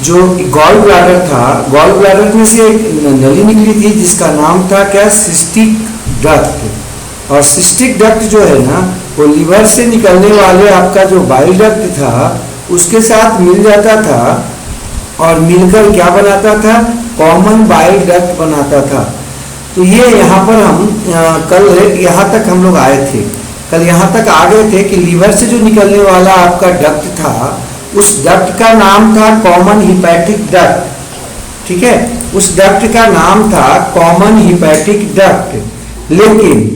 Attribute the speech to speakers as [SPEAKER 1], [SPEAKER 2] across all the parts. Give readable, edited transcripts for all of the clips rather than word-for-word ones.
[SPEAKER 1] जो gall bladder था, gall bladder में से एक नली निकली थी जिसका नाम था क्या, सिस्टिक डक्ट। और सिस्टिक डक्ट जो है ना, वो लीवर से निकलने वाले आपका जो बाइल डक्ट था उसके साथ मिल जाता था और मिलकर क्या बनाता था, कॉमन बाइल डक्ट बनाता था। तो ये यहाँ पर हम कल यहाँ तक हम लोग आए थे, कल यहाँ तक आ गए थे कि लीवर से जो निकलने वाला आपका डक्ट था उस डक्ट का नाम था कॉमन हिपैटिक डक्ट। ठीक है, उस डक्ट का नाम था कॉमन हिपैटिक डक्ट। लेकिन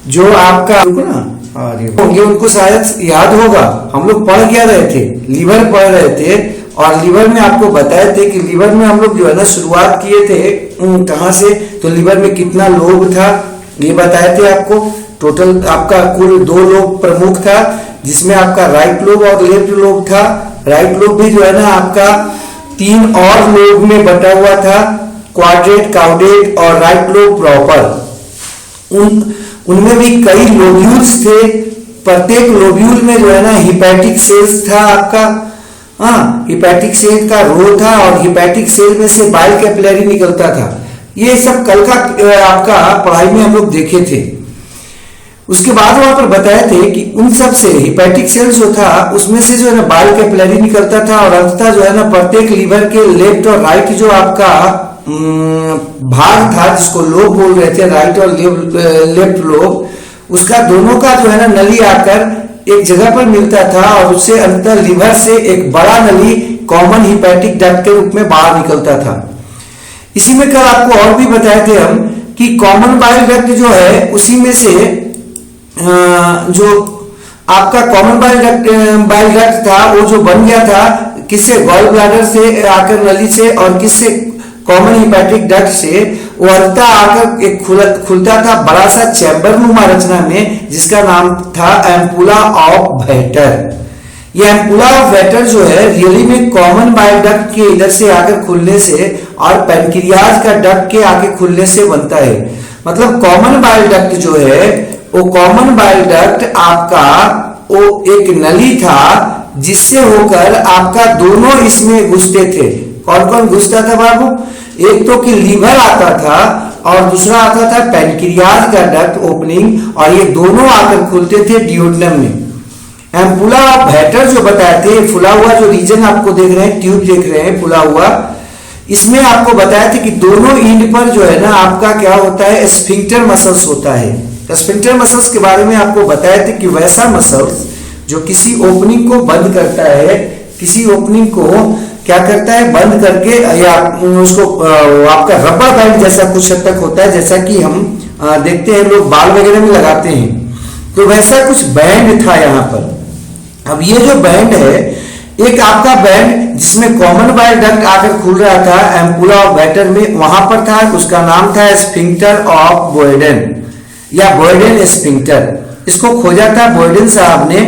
[SPEAKER 1] जो आपका ना होंगे उनको शायद याद होगा, हम लोग पढ़ क्या रहे थे, लीवर पढ़ रहे थे। और लीवर में आपको बताए थे कि लीवर में हम लोग जो है ना शुरुआत किए थे कहाँ से, तो लीवर में कितना लोब था ये बताए थे आपको। टोटल आपका कुल 2 लोब प्रमुख था, जिसमें आपका राइट लोब और लेफ्ट लोब था। राइट लोब भी जो है ना आपका 3 और लोब में बटा हुआ था, क्वाड्रेट, काउडेट और राइट लोब प्रॉपर। उनमें भी कई लोब्यूल्स थे, प्रत्येक लोब्यूल में जो है ना हिपैटिक सेल्स था आपका। हाँ, हिपैटिक सेल का रो था और हिपैटिक सेल में से बाइल कैपिलरी निकलता था। ये सब कल का आपका पढ़ाई में हम लोग देखे थे। उसके बाद वहां पर बताए थे कि उन सब से हिपैटिक सेल जो था उसमें से जो है ना बाइल कैपिलरी निकलता था और अंततः जो है ना प्रत्येक लीवर के लेफ्ट और राइट जो आपका भाग था, जिसको लोब बोल रहे थे, राइट और लेफ्ट लोब, उसका दोनों का जो है ना नली आकर एक जगह पर मिलता था और उससे अंततः लीवर से एक बड़ा नली कॉमन हिपैटिक डक्ट के रूप में बाहर निकलता था। इसी में कल आपको और भी बताए थे हम कि कॉमन बाइल डक्ट जो है उसी में से जो आपका कॉमन बाइल डक्ट था वो जो बन गया था किससे, गॉल ब्लैडर से आकर नली से, और किससे, कॉमन हिपैटिक डक्ट से। वो अंततः आकर एक खुलता था बड़ा सा चैम्बर नुमा रचना में, जिसका नाम था एम्पुला ऑफ वैटर। ये एम्पुला ऑफ वैटर जो है रियली में कॉमन बाइल डक्ट के इधर से आकर खुलने से और पैनक्रियाज का डक्ट के आके खुलने से बनता है। मतलब कॉमन बाइल डक्ट जो है वो कॉमन बाइल डक्ट आपका वो एक नली था जिससे होकर आपका दोनों इसमें घुसते थे। कौन कौन घुसता था बाबू, एक तो कि लीवर आता था और दूसरा आता था पैनक्रियाज का डक्ट ओपनिंग, और ये दोनों आकर खुलते थे डियोडेनम में। एम्पुला ऑफ वैटर जो बताए थे, फुला हुआ जो रीजन आपको देख रहे हैं, ट्यूब देख रहे हैं फुला हुआ, इसमें आपको बताया था कि दोनों एंड पर जो है ना आपका क्या होता है, स्फिंक्टर मसल्स होता है। स्फिंक्टर मसल्स के बारे में आपको बताया था कि वैसा मसल्स जो किसी ओपनिंग को बंद करता है, किसी ओपनिंग को क्या करता है, बंद करके, या उसको आपका रबर बैंड जैसा कुछ हद तक होता है, जैसा कि हम देखते हैं लोग बाल वगैरह में लगाते हैं, तो वैसा कुछ बैंड था यहाँ पर। अब ये जो बैंड है, एक आपका बैंड जिसमें कॉमन बाइल डक्ट आकर खुल रहा था एम्पुला ऑफ वैटर में, वहां पर था, उसका नाम था स्फिंक्टर ऑफ बोयडेन या बोयडेन स्फिंक्टर। इसको खोजा था बोयडेन साहब ने।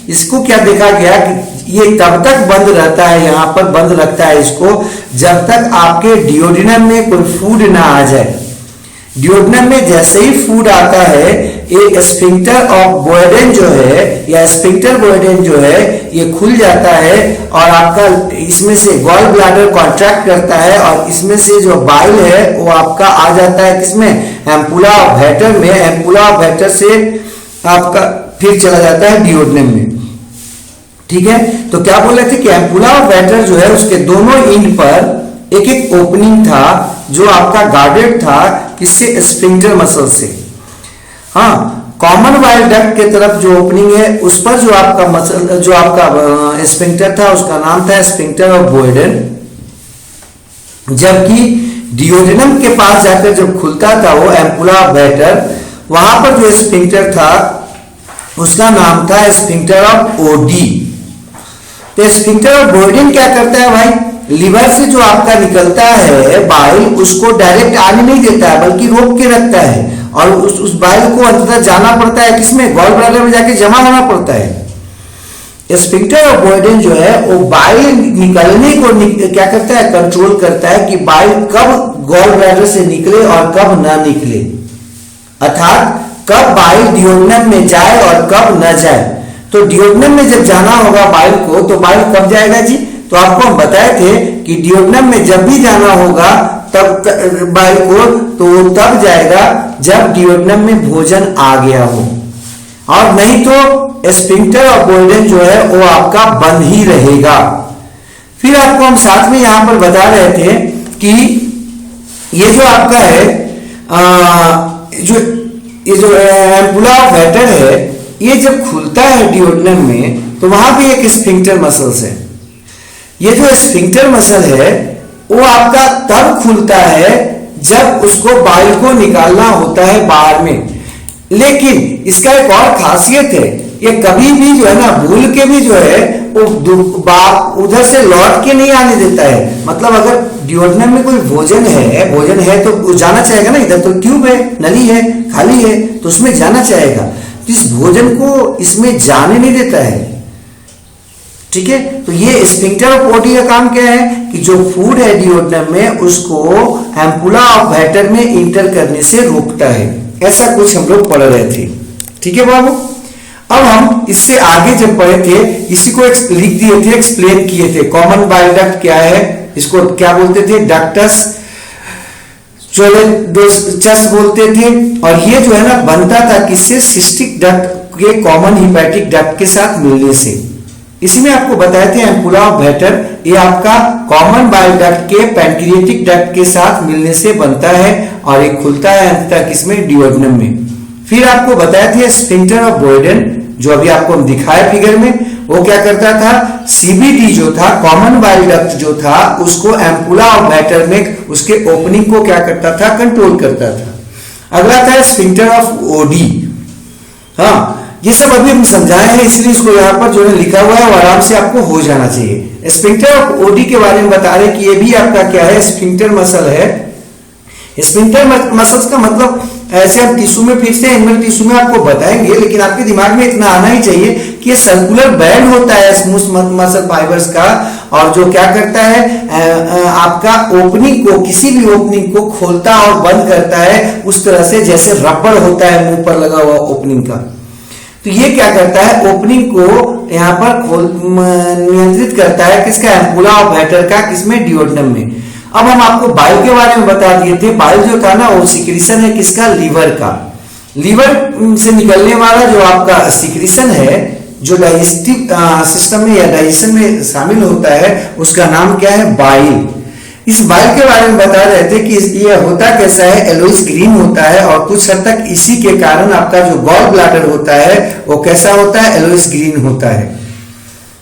[SPEAKER 1] इसको क्या देखा गया कि ये तब तक बंद रहता है, यहाँ पर बंद रखता है इसको जब तक आपके डियोडेनम में कोई फूड ना आ जाए। डियोडेनम में जैसे ही फूड आता है, एक स्फिंक्टर ऑफ बोयडेन जो है या स्फिंक्टर बोयडेन जो है ये खुल जाता है और आपका इसमें से गॉल ब्लैडर कॉन्ट्रैक्ट करता है और इसमें से जो बाइल है वो आपका आ जाता है किसमें, एम्पुला ऑफ वैटर में। एम्पुला ऑफ वैटर से आपका फिर चला जाता है डियोडेनम में। ठीक है, तो क्या बोल रहे थे कि एम्पुला ऑफ वैटर जो है उसके दोनों एंड पर एक एक ओपनिंग था जो आपका गार्डेड था किससे, स्फिंक्टर मसल से। हाँ, कॉमन बाइल डक्ट के तरफ जो ओपनिंग है उस पर जो आपका मसल, जो आपका स्फिंक्टर था उसका नाम था स्फिंक्टर ऑफ बोयडेन। जबकि डियोडेनम के पास जाकर जब खुलता था वो एम्पुला ऑफ वैटर, वहां पर जो स्फिंक्टर था उसका नाम था स्फिंक्टर ऑफ ओडी। तो स्फिंक्टर ऑफ बोयडेन क्या करता है भाई, लीवर से जो आपका निकलता है बाइल उसको डायरेक्ट आने नहीं देता है बल्कि रोक के रखता है, और उस बाइल को अंततः जाना पड़ता है किसमें, गॉल ब्लैडर में जाके जमा होना पड़ता है। स्फिंक्टर ऑफ बोयडेन जो है वो बाइल निकलने को क्या करता है, कंट्रोल करता है कि बाइल कब गॉल ब्लैडर से निकले और कब ना निकले, अर्थात कब बाइल डियोडेनम में जाए और कब न जाए। तो डियोडेनम में जब जाना होगा बाइल को, तो बाइल कब जाएगा जी, तो आपको हम बताए थे कि डियोडनम में जब भी जाना होगा तब बाइल को, तो वो तब जाएगा जब डियोडनम में भोजन आ गया हो, और नहीं तो स्फिंक्टर ऑफ बोयडन जो है वो आपका बंद ही रहेगा। फिर आपको हम साथ में यहां पर बता रहे थे कि ये जो आपका है ये जो एम्पुला ऑफ वैटर है, ये जब खुलता है डियोडनम में तो वहां भी एक स्फिंक्टर मसल्स है। ये जो स्फिंक्टर मसल है वो आपका तब खुलता है जब उसको बाइल को निकालना होता है बाहर में। लेकिन इसका एक और खासियत है, ये कभी भी जो है ना भूल के भी जो है वो उधर से लौट के नहीं आने देता है। मतलब अगर डियोडनम में कोई भोजन है तो जाना चाहेगा ना, इधर तो ट्यूब है, नली है, खाली है, तो उसमें जाना चाहेगा, तो इस भोजन को इसमें जाने नहीं देता है। ठीक है, तो ये स्फिंक्टर ऑफ ओडी का काम क्या है कि जो फूड है डियोडनम में उसको एम्पुला ऑफ वैटर में इंटर करने से रोकता है। ऐसा कुछ हम लोग पढ़ रहे थे। ठीक है बाबू, अब हम इससे आगे जब पढ़े थे इसी को लिख दिए थे, एक्सप्लेन किए थे। कॉमन बाइल डक्ट क्या है, इसको क्या बोलते थे, डक्टस चोलेडोचस बोलते थे। और ये जो है ना बनता था किससे, सिस्टिक डक्ट के कॉमन हिपैटिक डक्ट के साथ मिलने से। इसी में आपको बताए थे एम्पुला ऑफ वैटर ये आपका कॉमन बाइल डक्ट के पैंक्रियाटिक डक्ट के साथ मिलने से बनता है और एक खुलता है अंततः किसमें, डियोडनम में। फिर आपको बताए थे स्फिंक्टर ऑफ बोयडन, जो अभी आपको हम दिखाए फिगर में, वो क्या करता था, सीबीडी जो था कॉमन बाइल डक्ट जो था उसको एम्पुला ऑफ वैटर में उसके ओपनिंग को क्या करता था, कंट्रोल करता था। अगला था स्फिंक्टर ऑफ ओडी। हाँ, ये सब अभी हम समझाए हैं, इसलिए इसको यहाँ पर जो है लिखा हुआ है वो आराम से आपको हो जाना चाहिए। स्फिंक्टर ऑफ ओडी के बारे में बता रहे कि ये भी आपका क्या है, स्फिंक्टर मसल है। स्फिंक्टर मसल्स का मतलब ऐसे हम टिश्यू में फिर से एनिमल टिश्यू में आपको बताएंगे, लेकिन आपके दिमाग में इतना आना ही चाहिए कि ये सर्कुलर बैंड होता है स्मूथ मसल फाइबर्स का, और जो क्या करता है आपका ओपनिंग को, किसी भी ओपनिंग को खोलता और बंद करता है उस तरह से जैसे रबड़ होता है मुंह पर लगा हुआ ओपनिंग का। तो ये क्या करता है, ओपनिंग को यहाँ पर नियंत्रित करता है किसका, एम्पुला ऑफ वैटर का, किसमें, डियोडनम में। अब हम आपको बाइल के बारे में बता दिए थे। बाइल जो था ना वो सिक्रीशन है किसका, लीवर का। लीवर से निकलने वाला जो आपका सिक्रीशन है जो डाइजेस्टिव सिस्टम में या डाइजेशन में शामिल होता है उसका नाम क्या है, बाइल। इस बाइल के बारे में बता रहे थे कि ये होता कैसा है, एलोइस ग्रीन होता है, और कुछ हद तक इसी के कारण आपका जो गॉल ब्लैडर होता है वो कैसा होता है, एलोइस ग्रीन होता है।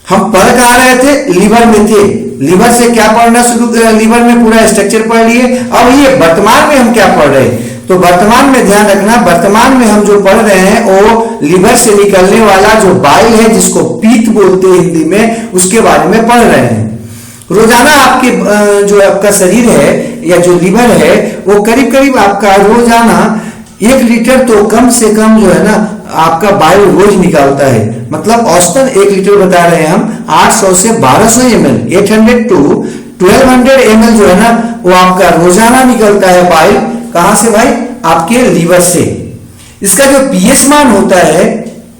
[SPEAKER 1] हम पढ़ कहाँ रहे थे, लीवर में थे। लीवर से क्या पढ़ना शुरू किया, लीवर में पूरा स्ट्रक्चर पढ़ लिए। अब ये वर्तमान में हम क्या पढ़ रहे हैं, तो वर्तमान में ध्यान रखना, वर्तमान में हम जो पढ़ रहे हैं वो लीवर से निकलने वाला जो बाइल है जिसको पीत बोलते हैं हिंदी में, उसके बारे में पढ़ रहे हैं। रोजाना आपके जो आपका शरीर है या जो लीवर है वो करीब करीब आपका रोजाना 1 लीटर तो कम से कम जो है ना आपका बाइल रोज निकालता है। मतलब औसतन 1 लीटर बता रहे हैं हम, 800 से 1200 ml, 800 to 1200 ml जो है ना वो आपका रोजाना निकलता है बाइल। कहां से भाई, आपके लीवर से। इसका जो पीएच मान होता है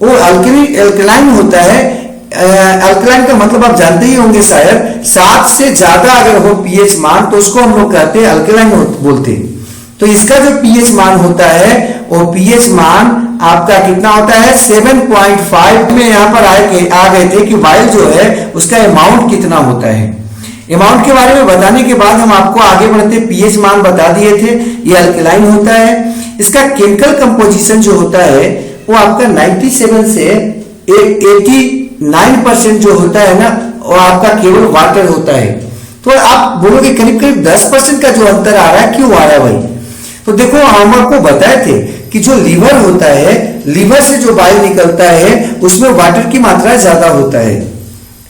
[SPEAKER 1] वो अल्कलाइन होता है। अल्कलाइन का मतलब आप जानते ही होंगे शायद, 7 से ज्यादा अगर हो पीएच मान तो उसको हम लोग कहते हैं अल्कलाइन बोलते हैं। तो इसका जो पीएच मान होता है वो पीएच मान आपका कितना होता है, 7.5 में यहाँ पर आ गए थे कि बाइल जो है उसका अमाउंट कितना होता है। अमाउंट के बारे में बताने के बाद हम आपको आगे बढ़ते पीएच मान बता दिए थे, ये अल्कलाइन होता है। इसका केमिकल कंपोजिशन जो होता है वो आपका 97 से 89% जो होता है ना वो आपका केवल वाटर होता है। तो आप बोलोगे करीब करीब 10% का जो अंतर आ रहा है, क्यों आ रहा है भाई? तो देखो हम आपको बताए थे कि जो लीवर होता है, लीवर से जो बाइल निकलता है उसमें वाटर की मात्रा ज्यादा होता है।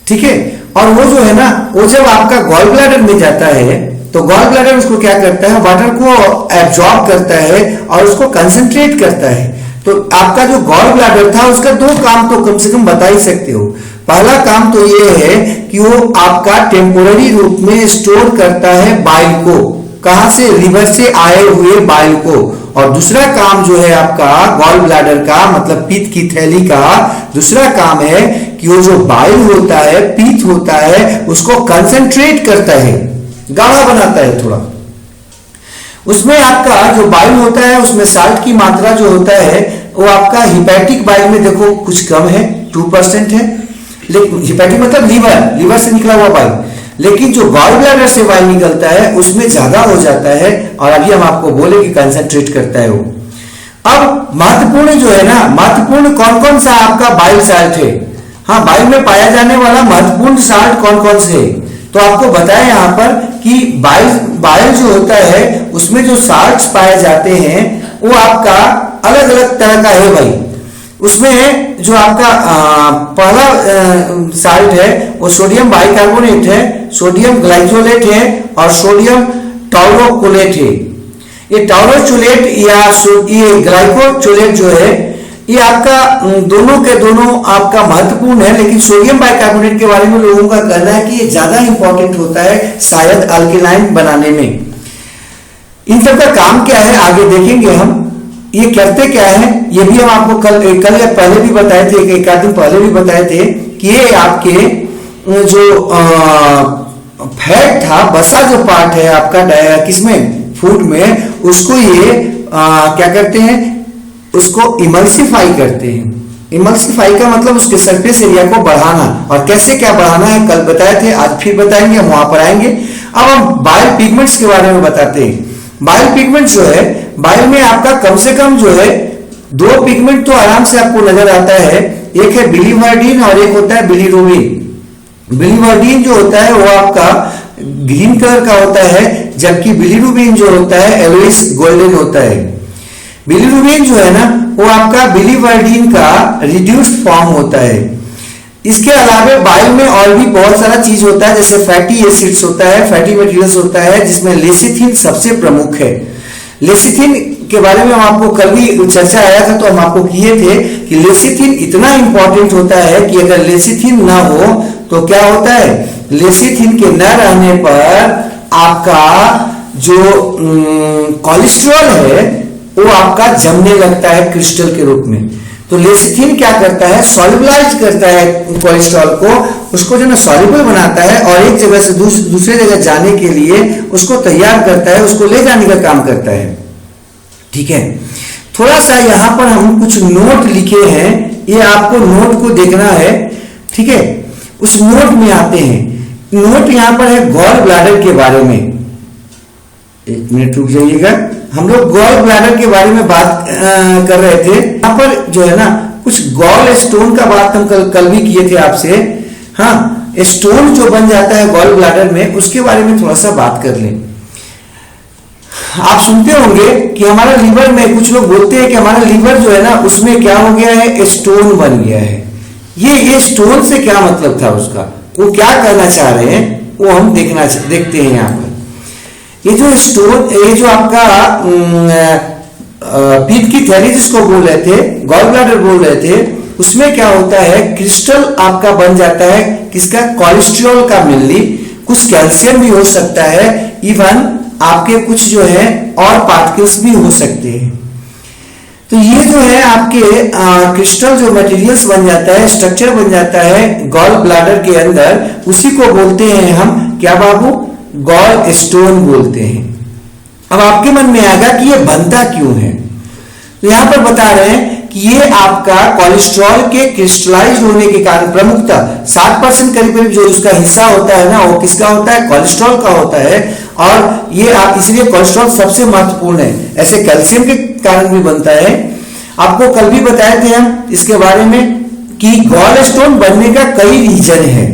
[SPEAKER 1] ठीक है, और वो जो है ना वो जब आपका गॉल ब्लैडर में जाता है तो गॉल ब्लैडर उसको क्या करता है, वाटर को एब्जॉर्ब करता है और उसको कंसंट्रेट करता है। तो आपका जो गॉल ब्लैडर था उसका 2 काम तो कम से कम बता ही सकते हो। पहला काम तो ये है कि वो आपका टेम्पोररी रूप में स्टोर करता है बाइल को, कहां से, लिवर से आए हुए बाइल को। और दूसरा काम जो है आपका गॉल ब्लैडर का, मतलब पीत की थैली का दूसरा काम है कि वो जो बाइल होता है, पीत होता है, उसको कंसंट्रेट करता है, गाढ़ा बनाता है थोड़ा। उसमें आपका जो बाइल होता है उसमें साल्ट की मात्रा जो होता है वो आपका हिपैटिक बाइल में देखो कुछ कम है, 2% है। लेकिन हिपैटिक मतलब लीवर से निकला हुआ बाइल, लेकिन जो गॉल ब्लैडर से बाइल निकलता है उसमें ज्यादा हो जाता है। और अभी हम आपको बोले कि कंसंट्रेट करता है वो। अब महत्वपूर्ण जो है ना, महत्वपूर्ण कौन कौन सा आपका बाइल साल्ट है, हाँ बाइल में पाया जाने वाला महत्वपूर्ण साल्ट कौन कौन से है, तो आपको बताया यहाँ पर कि बाइल जो होता है उसमें जो साल्ट्स पाए जाते हैं वो आपका अलग अलग तरह का है भाई। उसमें जो आपका पहला साल्ट है वो सोडियम बाइकार्बोनेट है, सोडियम ग्लाइकोलेट है और सोडियम टॉरोकोलेट है। ये टॉरोचोलेट या ये ग्लाइकोचोलेट जो है ये आपका दोनों के दोनों आपका महत्वपूर्ण है, लेकिन सोडियम बाइकार्बोनेट के बारे में लोगों का कहना है कि ये ज्यादा इंपॉर्टेंट होता है शायद अल्केलाइन बनाने में। इन सब का काम क्या है आगे देखेंगे हम, ये करते क्या है ये भी हम आपको कल या पहले भी बताए थे, एक आध दिन पहले भी बताए थे कि ये आपके जो फैट था, बसा जो पार्ट है आपका किसमें, फूड में, उसको ये क्या करते हैं, उसको इमल्सिफाई करते हैं। इमल्सिफाई का मतलब उसके सरफेस एरिया को बढ़ाना, और कैसे क्या बढ़ाना है कल बताए थे, आज फिर बताएंगे, हम वहां पर आएंगे। अब हम बाइल पिगमेंट्स के बारे में बताते हैं। बाइल पिगमेंट जो है, बाइल में आपका कम से कम जो है 2 पिगमेंट तो आराम से आपको नजर आता है, एक है बिलीवर्डिन और एक होता है बिलीरुबिन। बिलीवर्डिन जो होता है वो आपका ग्रीन कलर का होता है, जबकि बिलीरुबिन जो होता है येलोइश गोल्डन होता है। बिलीरुबिन जो है ना वो आपका बिलीवर्डिन का रिड्यूस्ड फॉर्म होता है। इसके अलावा बाइल में और भी बहुत सारा चीज होता है, जैसे फैटी एसिड्स होता है, फैटी मटेरियल्स होता है, जिसमें लेसिथिन सबसे प्रमुख है। लेसिथिन के बारे में हम आपको कल भी चर्चा आया था, तो हम आपको किए थे कि लेसिथिन इतना इंपॉर्टेंट होता है कि अगर लेसिथिन ना हो तो क्या होता है, लेसिथिन के न रहने पर आपका जो कोलेस्ट्रॉल है वो आपका जमने लगता है क्रिस्टल के रूप में। तो लेसिथिन क्या करता है, सॉल्युबलाइज करता है कोलेस्ट्रॉल को, उसको जो ना सॉल्युबल बनाता है और एक जगह से दूसरे जगह जाने के लिए उसको तैयार करता है, उसको ले जाने का काम करता है। ठीक है, थोड़ा सा यहाँ पर हम कुछ नोट लिखे हैं, ये आपको नोट को देखना है। ठीक है, उस नोट में आते हैं, नोट यहाँ पर है गॉल ब्लैडर के बारे में। एक मिनट रुक जाइएगा, हम लोग गॉल ब्लैडर के बारे में बात कर रहे थे। यहाँ पर जो है ना कुछ गॉल स्टोन का बात हम कल भी किए थे आपसे। हाँ, स्टोन जो बन जाता है गॉल ब्लैडर में, उसके बारे में थोड़ा सा बात कर लें। आप सुनते होंगे कि हमारा लीवर में, कुछ लोग बोलते हैं कि हमारा लीवर जो है ना उसमें क्या हो गया है, स्टोन बन गया है। ये स्टोन से क्या मतलब था उसका, वो क्या कहना चाह रहे हैं वो हम देखते हैं यहाँ पर। ये जो स्टोन, ये जो आपका पीत की थैली जिसको बोल रहे थे, गॉल ब्लैडर बोल रहे थे, उसमें क्या होता है, क्रिस्टल आपका बन जाता है किसका, कोलेस्ट्रॉल का मिलनी, कुछ कैल्शियम भी हो सकता है, इवन आपके कुछ जो है और पार्टिकल्स भी हो सकते हैं। तो ये जो है आपके क्रिस्टल जो मटेरियल्स बन जाता है, स्ट्रक्चर बन जाता है गॉल ब्लैडर के अंदर, उसी को बोलते हैं हम क्या बाबू, गॉल स्टोन बोलते हैं। अब आपके मन में आएगा कि ये बनता क्यों है, तो यहां पर बता रहे हैं कि ये आपका कोलेस्ट्रॉल के क्रिस्टलाइज होने के कारण, प्रमुखता 60% करीब जो उसका हिस्सा होता है ना वो किसका होता है, कोलेस्ट्रॉल का होता है। और ये आप इसलिए कोलेस्ट्रॉल सबसे महत्वपूर्ण है, ऐसे कैल्शियम के कारण भी बनता है। आपको कल भी बताए थे हम इसके बारे में कि गॉल स्टोन बनने का कई रीजन है।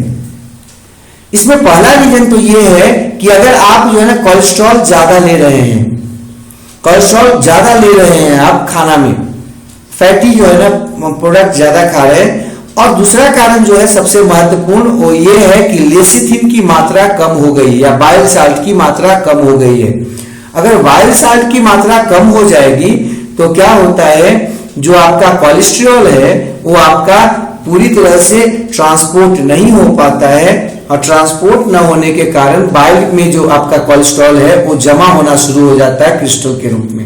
[SPEAKER 1] इसमें पहला रीजन तो ये है कि अगर आप जो है ना कोलेस्ट्रॉल ज्यादा ले रहे हैं, कोलेस्ट्रॉल ज्यादा ले रहे हैं आप खाना में, फैटी जो है ना प्रोडक्ट ज्यादा खा रहे हैं। और दूसरा कारण जो है सबसे महत्वपूर्ण वो ये है कि लेसिथिन की मात्रा कम हो गई या बाइल साल्ट की मात्रा कम हो गई है। अगर बाइल साल्ट की मात्रा कम हो जाएगी तो क्या होता है, जो आपका कोलेस्ट्रॉल है वो आपका पूरी तरह से ट्रांसपोर्ट नहीं हो पाता है और ट्रांसपोर्ट न होने के कारण बाइल में जो आपका कोलेस्ट्रॉल है वो जमा होना शुरू हो जाता है क्रिस्टल के रूप में,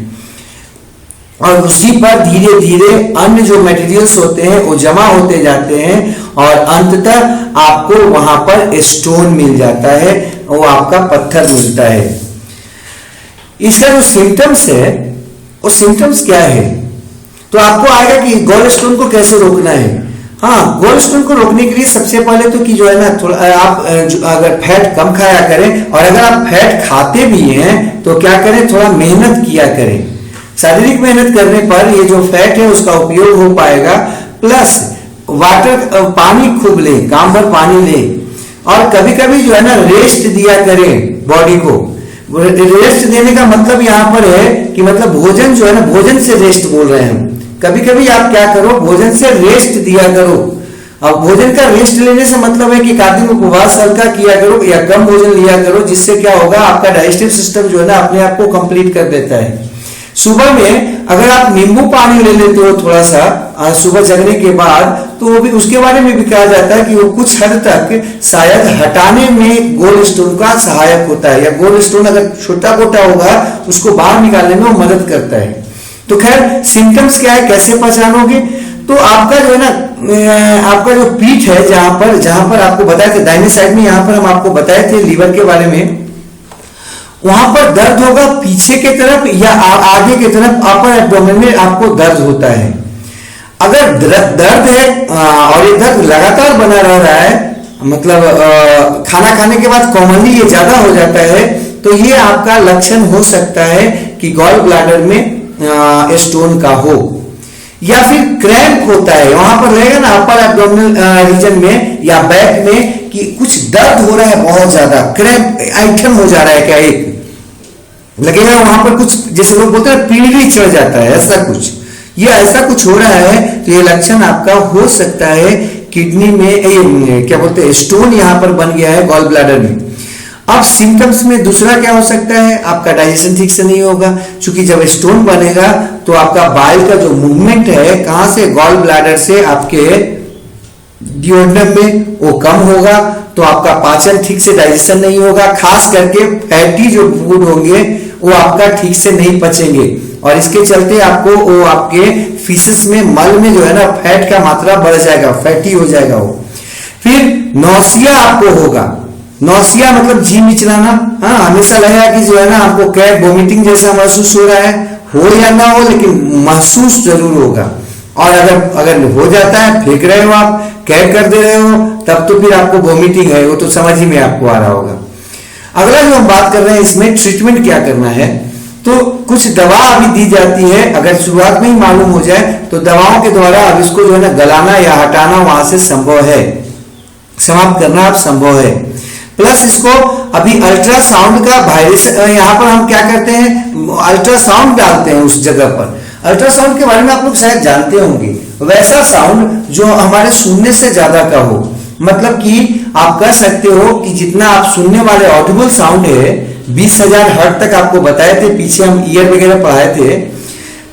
[SPEAKER 1] और उसी पर धीरे धीरे अन्य जो मटेरियल्स होते हैं वो जमा होते जाते हैं और अंततः आपको वहां पर स्टोन मिल जाता है, वो आपका पत्थर मिलता है। इसका जो सिम्टम्स है वो सिम्टम्स क्या है, तो आपको आएगा कि गॉल स्टोन को कैसे रोकना है। हाँ, गॉल स्टोन को रोकने के लिए सबसे पहले तो कि जो है ना थोड़ा आप अगर फैट कम खाया करें, और अगर आप फैट खाते भी हैं तो क्या करें, थोड़ा मेहनत किया करें। शारीरिक मेहनत करने पर ये जो फैट है उसका उपयोग हो पाएगा, प्लस वाटर पानी खूब ले, काम भर पानी ले, और कभी कभी जो है ना रेस्ट दिया करें बॉडी को। रेस्ट देने का मतलब यहाँ पर है कि मतलब भोजन जो है ना, भोजन से रेस्ट बोल रहे हैं हम। कभी कभी आप क्या करो, भोजन से रेस्ट दिया करो। अब भोजन का रेस्ट लेने से मतलब है कि काफी उपवास हल्का किया करो या कम भोजन लिया करो, जिससे क्या होगा आपका डाइजेस्टिव सिस्टम जो है ना अपने आप को कंप्लीट कर देता है। सुबह में अगर आप नींबू पानी ले लेते हो थोड़ा सा सुबह जगने के बाद, तो वो भी उसके बारे में भी कहा जाता है कि वो कुछ हद तक शायद हटाने में गोल स्टोन का सहायक होता है, या गोल स्टोन अगर छोटा मोटा होगा उसको बाहर निकालने में वो मदद करता है। तो खैर सिम्टम्स क्या है, कैसे पहचानोगे, तो आपका जो है ना आपका जो पीठ है जहां पर आपको बताया था दाहिने साइड में, यहां पर हम आपको बताए थे लीवर के बारे में, वहां पर दर्द होगा पीछे के तरफ या आगे के तरफ, अपर एब्डोमेन में आपको दर्द होता है। अगर दर्द है और ये दर्द लगातार बना रह रहा है, मतलब खाना खाने के बाद कॉमनली ये ज्यादा हो जाता है, तो ये आपका लक्षण हो सकता है कि गॉल ब्लैडर में स्टोन का हो। या फिर क्रैम्प होता है, वहां पर रहेगा ना अपर एब्डोमिनल रीजन में या बैक में कि कुछ दर्द हो रहा है बहुत ज्यादा, क्रैम्प ऐंठन हो जा रहा है, क्या एक लगेगा वहां पर कुछ, जैसे लोग बोलते हैं पीढ़ी चढ़ जाता है, ऐसा कुछ, ये ऐसा कुछ हो रहा है, तो ये लक्षण आपका हो सकता है किडनी में क्या बोलते हैं स्टोन यहां पर बन गया है गॉल ब्लैडर में। अब सिम्टम्स में दूसरा क्या हो सकता है, आपका डाइजेशन ठीक से नहीं होगा, क्योंकि जब स्टोन बनेगा तो आपका बाइल का जो मूवमेंट है कहां से, गॉल ब्लैडर से आपके डिओडेनम में, वो कम होगा, तो आपका पाचन ठीक से डाइजेशन नहीं होगा, खास करके फैटी जो फूड होंगे वो आपका ठीक से नहीं पचेंगे, और इसके चलते आपको वो आपके फीसेस में, मल में जो है ना फैट का मात्रा बढ़ जाएगा, फैटी हो जाएगा वो। फिर नौसिया आपको होगा, नौसिया मतलब जी मिचलाना, हाँ हमेशा लगेगा कि जो है ना आपको कैट वोमिटिंग जैसा महसूस हो रहा है, हो या ना हो लेकिन महसूस जरूर होगा। और अगर हो जाता है, फेंक रहे हो आप, कैट कर दे रहे हो, तब तो फिर आपको वोमिटिंग है, वो तो समझ ही में आपको आ रहा होगा। अगला जो हम बात कर रहे हैं इसमें ट्रीटमेंट क्या करना है, तो कुछ दवा अभी दी जाती है, अगर शुरुआत में ही मालूम हो जाए तो दवाओं के द्वारा अब इसको जो है ना गलाना या हटाना वहां से संभव है, समाप्त करना अब संभव है। प्लस इसको अभी अल्ट्रासाउंड का वायरस, यहाँ पर हम क्या करते हैं, अल्ट्रासाउंड डालते हैं उस जगह पर। अल्ट्रासाउंड के बारे में आप लोग शायद जानते होंगे, वैसा साउंड जो हमारे सुनने से ज्यादा का हो, मतलब कि आप कह सकते हो कि जितना आप सुनने वाले ऑडिबल साउंड है 20,000 हर्ट्ज तक आपको बताए थे, पीछे हम ईयर वगैरह पढ़ाए थे,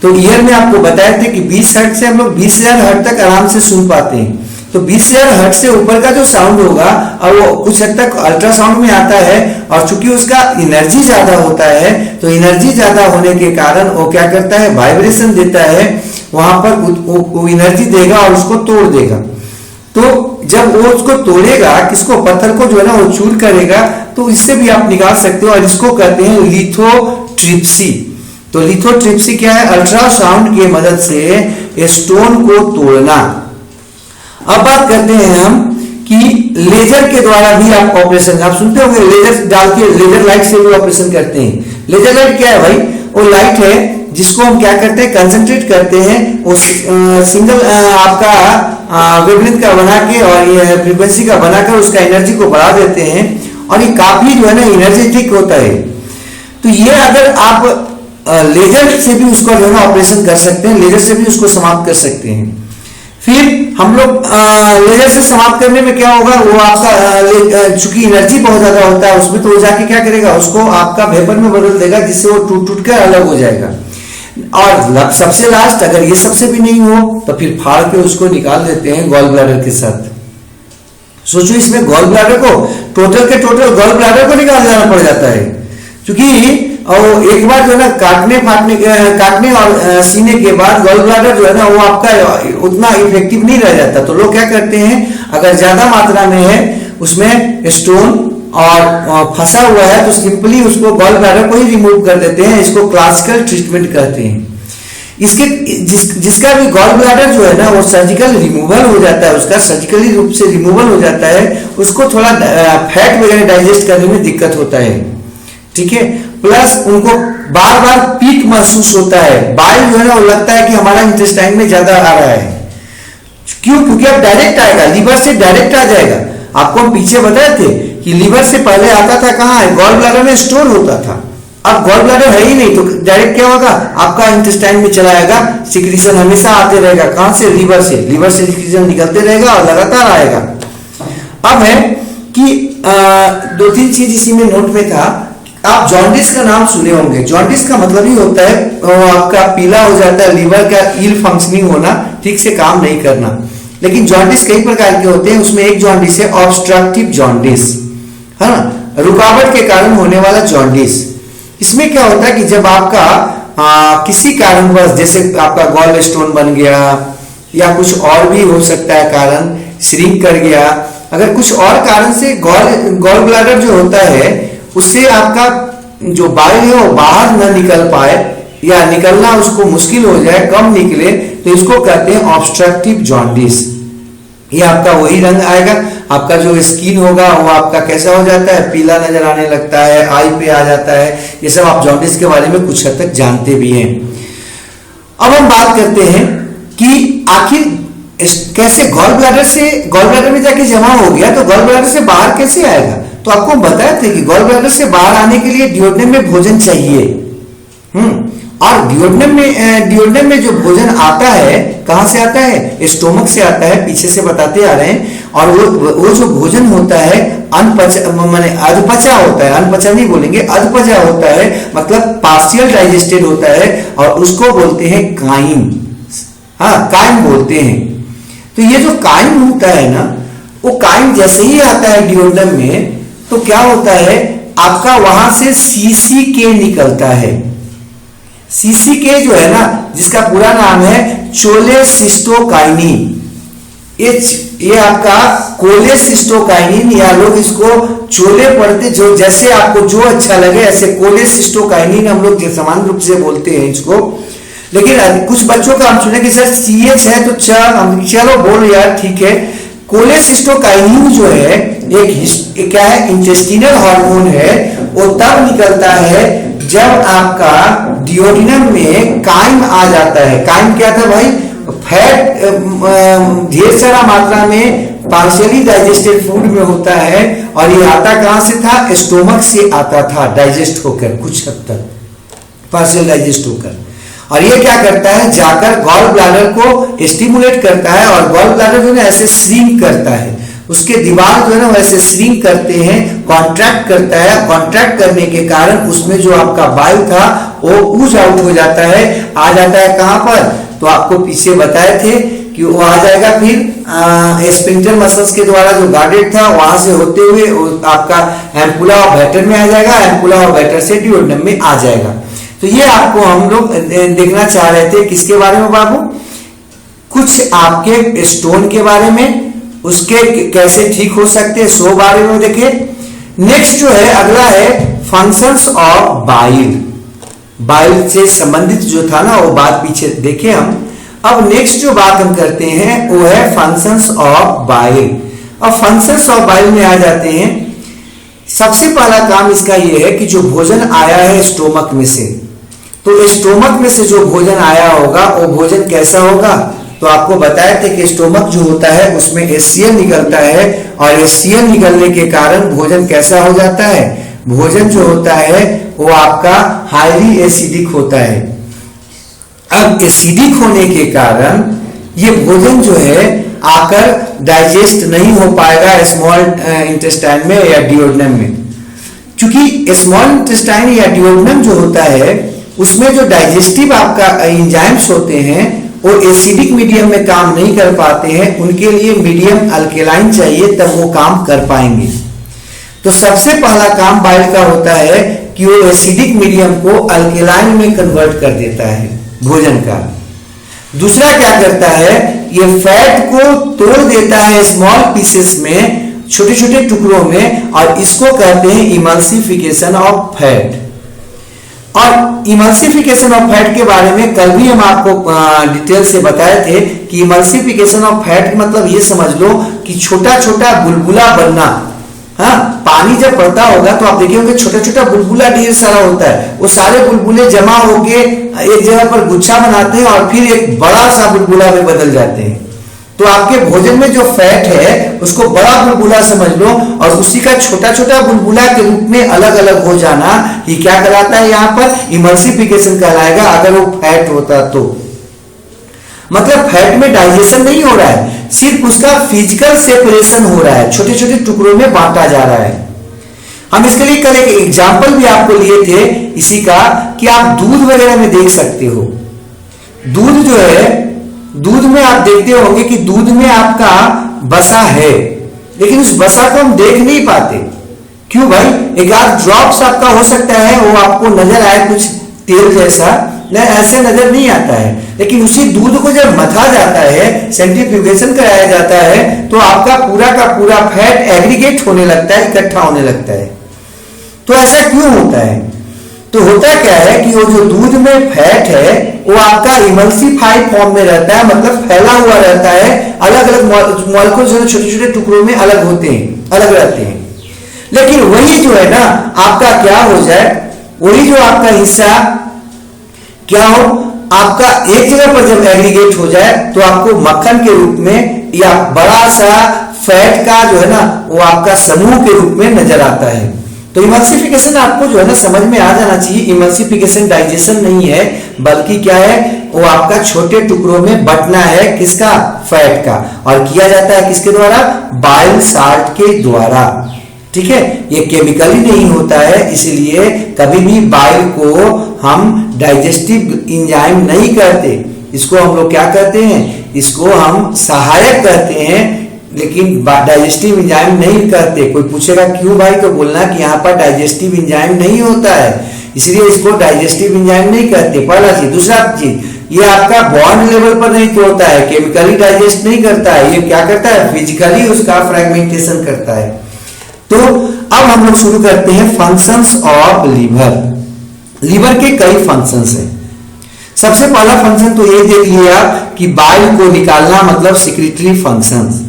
[SPEAKER 1] तो ईयर में आपको बताए थे कि 20 हर्ट्ज से हम लोग 20,000 हर्ट्ज तक आराम से सुन पाते हैं। तो 20,000 हर्ट्ज से ऊपर का जो साउंड होगा और वो कुछ हद तक अल्ट्रासाउंड में आता है, और चूंकि उसका एनर्जी ज्यादा होता है, तो एनर्जी ज्यादा होने के कारण वो क्या करता है, वाइब्रेशन देता है, वहां पर वो एनर्जी देगा और उसको तोड़ देगा। तो जब वो उसको तोड़ेगा, किसको, पत्थर को जो है ना वो चूर करेगा, तो इससे भी आप निकाल सकते हो, और इसको कहते हैं लिथोट्रिप्सी। तो लिथोट्रिप्सी क्या है, अल्ट्रासाउंड की मदद से स्टोन को तोड़ना। अब बात करते हैं हम कि लेजर के द्वारा भी आप ऑपरेशन, आप सुनते होंगे लेजर डाल के, लेजर लाइट से भी ऑपरेशन करते हैं। लेजर लाइट क्या है भाई, वो लाइट है जिसको हम क्या करते हैं, कंसंट्रेट करते हैं, वो सिंगल आपका वेवलेंथ का बना के और ये फ्रीक्वेंसी का बनाकर उसका एनर्जी को बढ़ा देते हैं, और ये काफी जो है ना एनर्जेटिक होता है। तो ये अगर आप लेजर से भी उसको जो है ना ऑपरेशन कर सकते हैं, लेजर से भी उसको समाप्त कर सकते हैं। फिर हम लोग लेजर से समाप्त करने में क्या होगा, वो आपका चूंकि एनर्जी बहुत ज्यादा होता है उसमें, तो वो जाके क्या करेगा, उसको आपका वेपर में बदल देगा, जिससे वो टूट टूट कर अलग हो जाएगा। और सबसे लास्ट, अगर ये सबसे भी नहीं हो तो फिर फाड़ के उसको निकाल देते हैं गॉल ब्लैडर के साथ। सोचो इसमें गॉल ब्लैडर को टोटल के टोटल गॉल ब्लैडर को निकाल जाना पड़ जाता है, क्योंकि और एक बार जो है ना काटने और सीने के बाद गॉल ब्लैडर जो है ना वो आपका उतना इफेक्टिव नहीं रह जाता। तो लोग क्या करते हैं, अगर ज्यादा मात्रा में है उसमें स्टोन और फंसा हुआ है तो सिंपली उसको गॉल ब्लैडर को ही रिमूव कर देते हैं। इसको क्लासिकल ट्रीटमेंट कहते हैं। जिसका भी गॉल ब्लैडर जो है ना वो सर्जिकल रिमूवल हो जाता है, उसका सर्जिकली रूप से रिमूवल हो जाता है, उसको थोड़ा फैट वगैरह डाइजेस्ट करने में दिक्कत होता है, ठीक है। प्लस उनको बार बार पीक महसूस होता है, बाइल जो है ना वो लगता है कि हमारा इंटेस्टाइन में ज्यादा आ रहा है। क्यों? क्योंकि अब डायरेक्ट आएगा, लीवर से डायरेक्ट आ जाएगा। आपको हम पीछे बताए थे कि लीवर से पहले आता था कहाँ है, गॉल ब्लैडर में स्टोर होता था। अब गॉल ब्लैडर है ही नहीं तो डायरेक्ट क्या होगा, आपका इंटेस्टाइन में चला आएगा। सिक्रीशन हमेशा आते रहेगा, कहां से, लीवर से। लीवर से सिक्रीशन निकलते रहेगा और लगातार आएगा। अब है कि दो तीन चीज इसी में नोट में था। आप जॉन्डिस का नाम सुने होंगे। जॉन्डिस का मतलब ही होता है आपका पीला हो जाता है, लीवर का इल फंक्शनिंग होना, ठीक से काम नहीं करना। लेकिन जॉन्डिस कई प्रकार के होते हैं, उसमें एक जॉन्डिस है ऑब्स्ट्रक्टिव जॉन्डिस, है ना, रुकावट के कारण होने वाला जॉन्डिस। इसमें क्या होता है कि जब आपका किसी कारणवश, जैसे आपका गॉल स्टोन बन गया या कुछ और भी हो सकता है कारण, श्रिंक कर गया, अगर कुछ और कारण से गॉल ब्लैडर जो होता है उससे आपका जो बाइल है वो बाहर न निकल पाए या निकलना उसको मुश्किल हो जाए, कम निकले, तो इसको कहते हैं ऑब्स्ट्रक्टिव जॉन्डिस। ये आपका वही रंग आएगा, आपका जो स्किन होगा वो आपका कैसा हो जाता है, पीला नजर आने लगता है, आई पे आ जाता है। ये सब आप जॉन्डिस के बारे में कुछ हद तक जानते भी हैं। अब हम बात करते हैं कि आखिर कैसे गॉल ब्लैडर में जाके जमा हो गया तो गॉल ब्लैडर से बाहर कैसे आएगा। तो आपको बताया था कि गॉल ब्लैडर से बाहर आने के लिए डियोडेनम में भोजन चाहिए। और डियोडेनम में जो भोजन आता है कहां से आता है, स्टोमक से आता है, पीछे से बताते आ रहे हैं। और वो जो भोजन होता है अधपचा होता है, अनपचा नहीं बोलेंगे, अधपचा होता है, मतलब पार्शियल डाइजेस्टेड होता है और उसको बोलते हैं काइम। हाँ, काइम बोलते हैं। तो ये जो काइम होता है ना, वो काइम जैसे ही आता है डियोडेनम में तो क्या होता है, आपका वहां से सीसीके निकलता है। सीसीके जो है ना, जिसका पूरा नाम है चोलेसिस्टोकाइनिन। ये आपका कोलेसिस्टोकाइनिन, या लोग इसको चोले पढ़ते, जो जैसे आपको जो अच्छा लगे ऐसे कोलेसिस्टोकाइनिन हम लोग समान रूप से बोलते हैं इसको। लेकिन कुछ बच्चों का हम सुने कि सर सीएच है तो चलो बोलो यार, ठीक है। कोलेसिस्टोकाइनिन जो है एक क्या है, इंटेस्टिनल हार्मोन है। वो तब निकलता है जब आपका डियोडेनम में काइम आ जाता है। काइम क्या था भाई, फैट ढेर सारा मात्रा में पार्शियली डाइजेस्टेड फूड में होता है। और ये आता कहां से था, स्टोमक से आता था, डाइजेस्ट होकर कुछ हद तक पार्शियल डाइजेस्ट होकर। और ये क्या करता है, जाकर गॉल ब्लैडर को स्टिमुलेट करता है और गॉल ब्लैडर जो है ऐसे श्रिंक करता है, उसके दीवार जो है ना वैसे श्रिंक करते हैं, कॉन्ट्रैक्ट करता है। कॉन्ट्रैक्ट करने के कारण उसमें जो आपका बाइल था वो ऊज आउट हो जाता है, आ जाता है कहां पर, तो आपको पीछे बताए थे कि वो आ जाएगा फिर स्पिंक्टर मसल्स के द्वारा जो गार्डेड था वहां से होते हुए आपका एम्पुला ऑफ वैटर में आ जाएगा, एम्पुला ऑफ वैटर से डियोडेनम में आ जाएगा। तो ये आपको हम लोग देखना चाह रहे थे किसके बारे में बाबू, कुछ आपके स्टोन के बारे में, उसके कैसे ठीक हो सकते हैं सो बारे में देखे। नेक्स्ट जो है अगला है फंक्शंस ऑफ बाइल। बाइल से संबंधित जो था ना वो बात पीछे देखे हम। अब नेक्स्ट जो बात हम करते हैं वो है फंक्शंस ऑफ बाइल। अब फंक्शंस ऑफ बाइल में आ जाते हैं। सबसे पहला काम इसका ये है कि जो भोजन आया है स्टोमक में से, तो स्टोमक में से जो भोजन आया होगा वो भोजन कैसा होगा, तो आपको बताया थे कि स्टोमक जो होता है उसमें HCl निकलता है और HCl निकलने के कारण भोजन कैसा हो जाता है, भोजन जो होता है वो आपका हाईली एसिडिक होता है। अब एसिडिक होने के कारण ये भोजन जो है आकर डाइजेस्ट नहीं हो पाएगा स्मॉल इंटेस्टाइन में या डियोडेनम में, क्योंकि स्मॉल इंटेस्टाइन या डियोडेनम जो होता है उसमें जो डाइजेस्टिव आपका एंजाइम्स होते हैं वो एसिडिक मीडियम में काम नहीं कर पाते हैं, उनके लिए मीडियम अल्केलाइन चाहिए, तब वो काम कर पाएंगे। तो सबसे पहला काम बाइल का होता है कि वो एसिडिक मीडियम को अल्केलाइन में कन्वर्ट कर देता है भोजन का। दूसरा क्या करता है, ये फैट को तोड़ देता है स्मॉल पीसेस में, छोटे छोटे टुकड़ों में, और इसको कहते हैं इमल्सिफिकेशन ऑफ फैट। और इमल्सिफिकेशन ऑफ फैट के बारे में कल भी हम आपको डिटेल से बताए थे कि इमल्सिफिकेशन ऑफ फैट मतलब ये समझ लो कि छोटा छोटा बुलबुला बनना। हाँ, पानी जब पड़ता होगा तो आप देखेंगे छोटा छोटा बुलबुला ढेर सारा होता है, वो सारे बुलबुले जमा होके एक जगह पर गुच्छा बनाते हैं और फिर एक बड़ा सा बुलबुला में बदल जाते हैं। तो आपके भोजन में जो फैट है उसको बड़ा बुलबुला समझ लो, और उसी का छोटा छोटा बुलबुला के रूप में अलग अलग हो जाना, ये क्या कहलाता है, यहाँ पर इमल्सिफिकेशन कहलाएगा अगर वो फैट होता तो। मतलब फैट में डाइजेशन नहीं हो रहा है, सिर्फ उसका फिजिकल सेपरेशन हो रहा है, छोटे छोटे टुकड़ों में बांटा जा रहा है। हम इसके लिए कल एक एग्जाम्पल भी आपको लिए थे इसी का, कि आप दूध वगैरह में देख सकते हो। दूध जो है, दूध में आप देखते होंगे कि दूध में आपका बसा है, लेकिन उस बसा को हम देख नहीं पाते। क्यों भाई? एक आध ड्रॉप्स आपका हो सकता है वो आपको नजर आए कुछ तेल जैसा, न ऐसे नजर नहीं आता है, लेकिन उसी दूध को जब मथा जाता है, सेंट्रीफ्यूगेशन कराया जाता है, तो आपका पूरा का पूरा फैट एग्रीगेट होने लगता है, इकट्ठा होने लगता है। तो ऐसा क्यों होता है? तो होता क्या है कि वो जो दूध में फैट है वो आपका इमल्सिफाइड फॉर्म में रहता है, मतलब फैला हुआ रहता है, अलग अलग मॉलिक्यूल छोटे छोटे टुकड़ों में अलग होते हैं, अलग रहते हैं। लेकिन वही जो है ना आपका क्या हो जाए, वही जो आपका हिस्सा क्या हो, आपका एक जगह पर जब एग्रीगेट हो जाए तो आपको मक्खन के रूप में या बड़ा सा फैट का जो है ना वो आपका समूह के रूप में नजर आता है। तो इमल्सिफिकेशन आपको जो है ना समझ में आ जाना चाहिए, इमल्सिफिकेशन डाइजेशन नहीं है, बल्कि क्या है, वो आपका छोटे टुकड़ों में बंटना है, किसका, फैट का, और किया जाता है किसके द्वारा, बाइल साल्ट के द्वारा। ठीक है, ये केमिकली नहीं होता है, इसलिए कभी भी बाइल को हम डाइजेस्टिव इंजाइम नहीं कहते, इसको हम लोग क्या कहते हैं, इसको हम सहायक कहते हैं, लेकिन डाइजेस्टिव इंजाइम नहीं कहते। कोई पूछेगा क्यों भाई, तो बोलना कि यहाँ पर डाइजेस्टिव इंजाइम नहीं होता है, इसलिए इसको डाइजेस्टिव इंजाइम नहीं कहते, पहला चीज। दूसरा चीज, ये आपका बॉन्ड लेवल पर नहीं होता है, केमिकली डाइजेस्ट नहीं करता है, ये क्या करता है, फिजिकली उसका फ्रेगमेंटेशन करता है। तो अब हम लोग शुरू करते हैं फंक्शंस ऑफ लीवर। लीवर के कई फंक्शंस हैं। सबसे पहला फंक्शन तो ये देख लिया कि बाइल को निकालना, मतलब सेक्रेटरी फंक्शंस।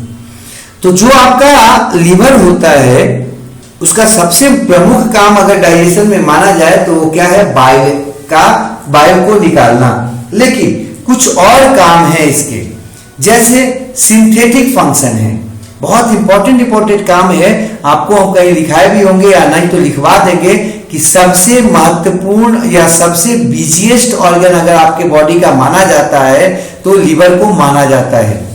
[SPEAKER 1] तो जो आपका लीवर होता है उसका सबसे प्रमुख काम अगर डाइजेशन में माना जाए तो वो क्या है, बाइल को निकालना। लेकिन कुछ और काम है इसके, जैसे सिंथेटिक फंक्शन है, बहुत इंपॉर्टेंट काम है, आपको हम कहीं लिखाए भी होंगे या नहीं तो लिखवा देंगे कि सबसे महत्वपूर्ण या सबसे बिजिएस्ट ऑर्गन अगर आपके बॉडी का माना जाता है तो लीवर को माना जाता है।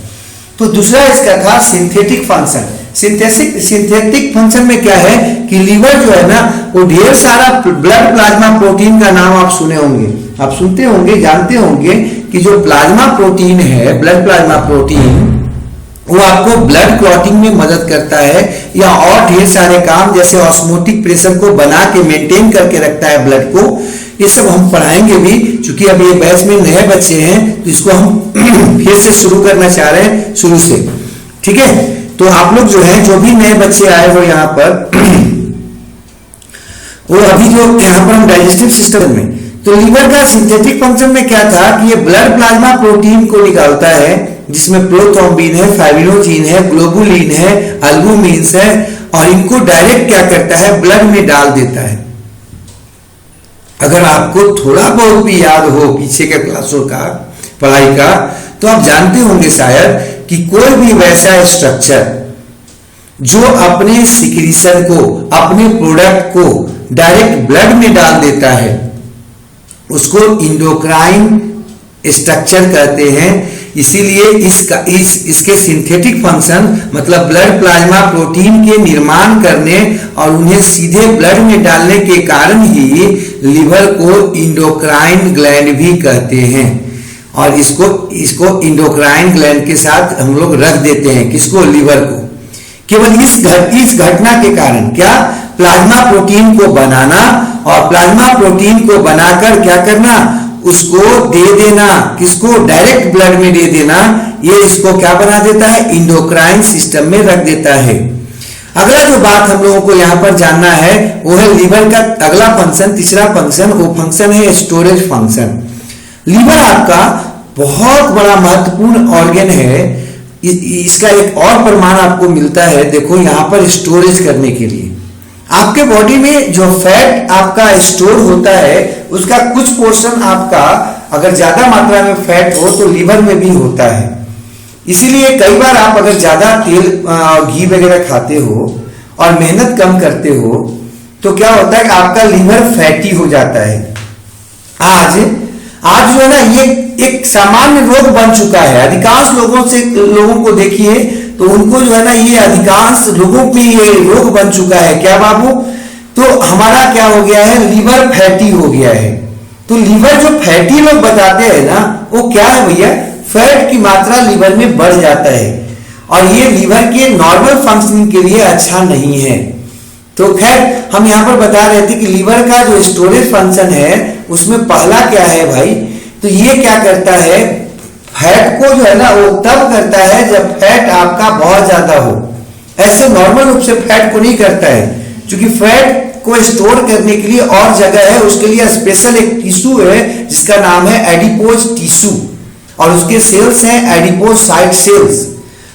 [SPEAKER 1] तो दूसरा इसका था सिंथेटिक फंक्शन। सिंथेटिक फंक्शन में क्या है कि लीवर जो है ना वो ढेर सारा ब्लड प्लाज्मा प्रोटीन का नाम आप सुने होंगे, आप सुनते होंगे, जानते होंगे कि जो प्लाज्मा प्रोटीन है, ब्लड प्लाज्मा प्रोटीन, वो आपको ब्लड क्लॉटिंग में मदद करता है, या और ढेर सारे काम जैसे ऑस्मोटिक प्रेशर को बना के मेंटेन करके रखता है ब्लड को। ये सब हम पढ़ाएंगे भी, क्योंकि अब ये बैच में नए बच्चे हैं तो इसको हम फिर से शुरू करना चाह रहे हैं शुरू से। ठीक है, तो आप लोग जो हैं, जो भी नए बच्चे आए हो यहाँ पर, वो अभी जो यहाँ पर हम डाइजेस्टिव सिस्टम में, तो लीवर का सिंथेटिक फंक्शन में क्या था कि ये ब्लड प्लाज्मा प्रोटीन को निकालता है, जिसमें प्रोथ्रोम्बिन है, फाइब्रिनोजिन है, ग्लोबुलिन है, अल्बुमिन है, और इनको डायरेक्ट क्या करता है, ब्लड में डाल देता है। अगर आपको थोड़ा बहुत भी याद हो पीछे के क्लासों का पढ़ाई का, तो आप जानते होंगे शायद कि कोई भी वैसा स्ट्रक्चर जो अपने सिक्रीशन को, अपने प्रोडक्ट को डायरेक्ट ब्लड में डाल देता है, उसको इंडोक्राइन स्ट्रक्चर कहते हैं। इसीलिए इसके सिंथेटिक फंक्शन मतलब ब्लड प्लाज्मा प्रोटीन के निर्माण करने और उन्हें सीधे ब्लड में डालने के कारण ही लिवर को इंडोक्राइन ग्लैंड भी कहते हैं। और इसको इसको इंडोक्राइन ग्लैंड के साथ हम लोग रख देते हैं, किसको, लीवर को। केवल इस घटना के कारण क्या, प्लाज्मा प्रोटीन को बनाना और प्लाज्मा प्रोटीन को बनाकर क्या करना, उसको दे देना, किसको, डायरेक्ट ब्लड में दे देना, ये इसको क्या बना देता है, इंडोक्राइन सिस्टम में रख देता है। अगला जो बात हम लोगों को यहां पर जानना है वो है लीवर का अगला फंक्शन, तीसरा फंक्शन, वो फंक्शन है स्टोरेज फंक्शन। लीवर आपका बहुत बड़ा महत्वपूर्ण ऑर्गन है। इसका एक और प्रमाण आपको मिलता है, देखो यहां पर स्टोरेज करने के लिए आपके बॉडी में जो फैट आपका स्टोर होता है उसका कुछ पोर्शन आपका अगर ज्यादा मात्रा में फैट हो तो लीवर में भी होता है। इसीलिए कई बार आप अगर ज्यादा तेल घी वगैरह खाते हो और मेहनत कम करते हो तो क्या होता है कि आपका लीवर फैटी हो जाता है। आज जो है ना ये एक सामान्य रोग बन चुका है। अधिकांश लोगों को देखिए तो उनको जो है ना ये अधिकांश लोगों में ये रोग बन चुका है। क्या बाबू, तो हमारा क्या हो गया है, लीवर फैटी हो गया है। तो लीवर जो फैटी लोग बताते हैं ना वो क्या है भैया, फैट की मात्रा लीवर में बढ़ जाता है और ये लीवर के नॉर्मल फंक्शनिंग के लिए अच्छा नहीं है। तो खैर हम यहाँ पर बता रहे थे कि लीवर का जो स्टोरेज फंक्शन है उसमें पहला क्या है भाई, तो ये क्या करता है, फैट को जो है ना वो तब करता है जब फैट आपका बहुत ज्यादा हो। ऐसे नॉर्मल रूप से फैट को नहीं करता है, क्योंकि फैट को स्टोर करने के लिए और जगह है, उसके लिए स्पेशल एक टिश्यू है जिसका नाम है एडिपोज टिश्यू और उसके सेल्स हैं एडिपोसाइट सेल्स।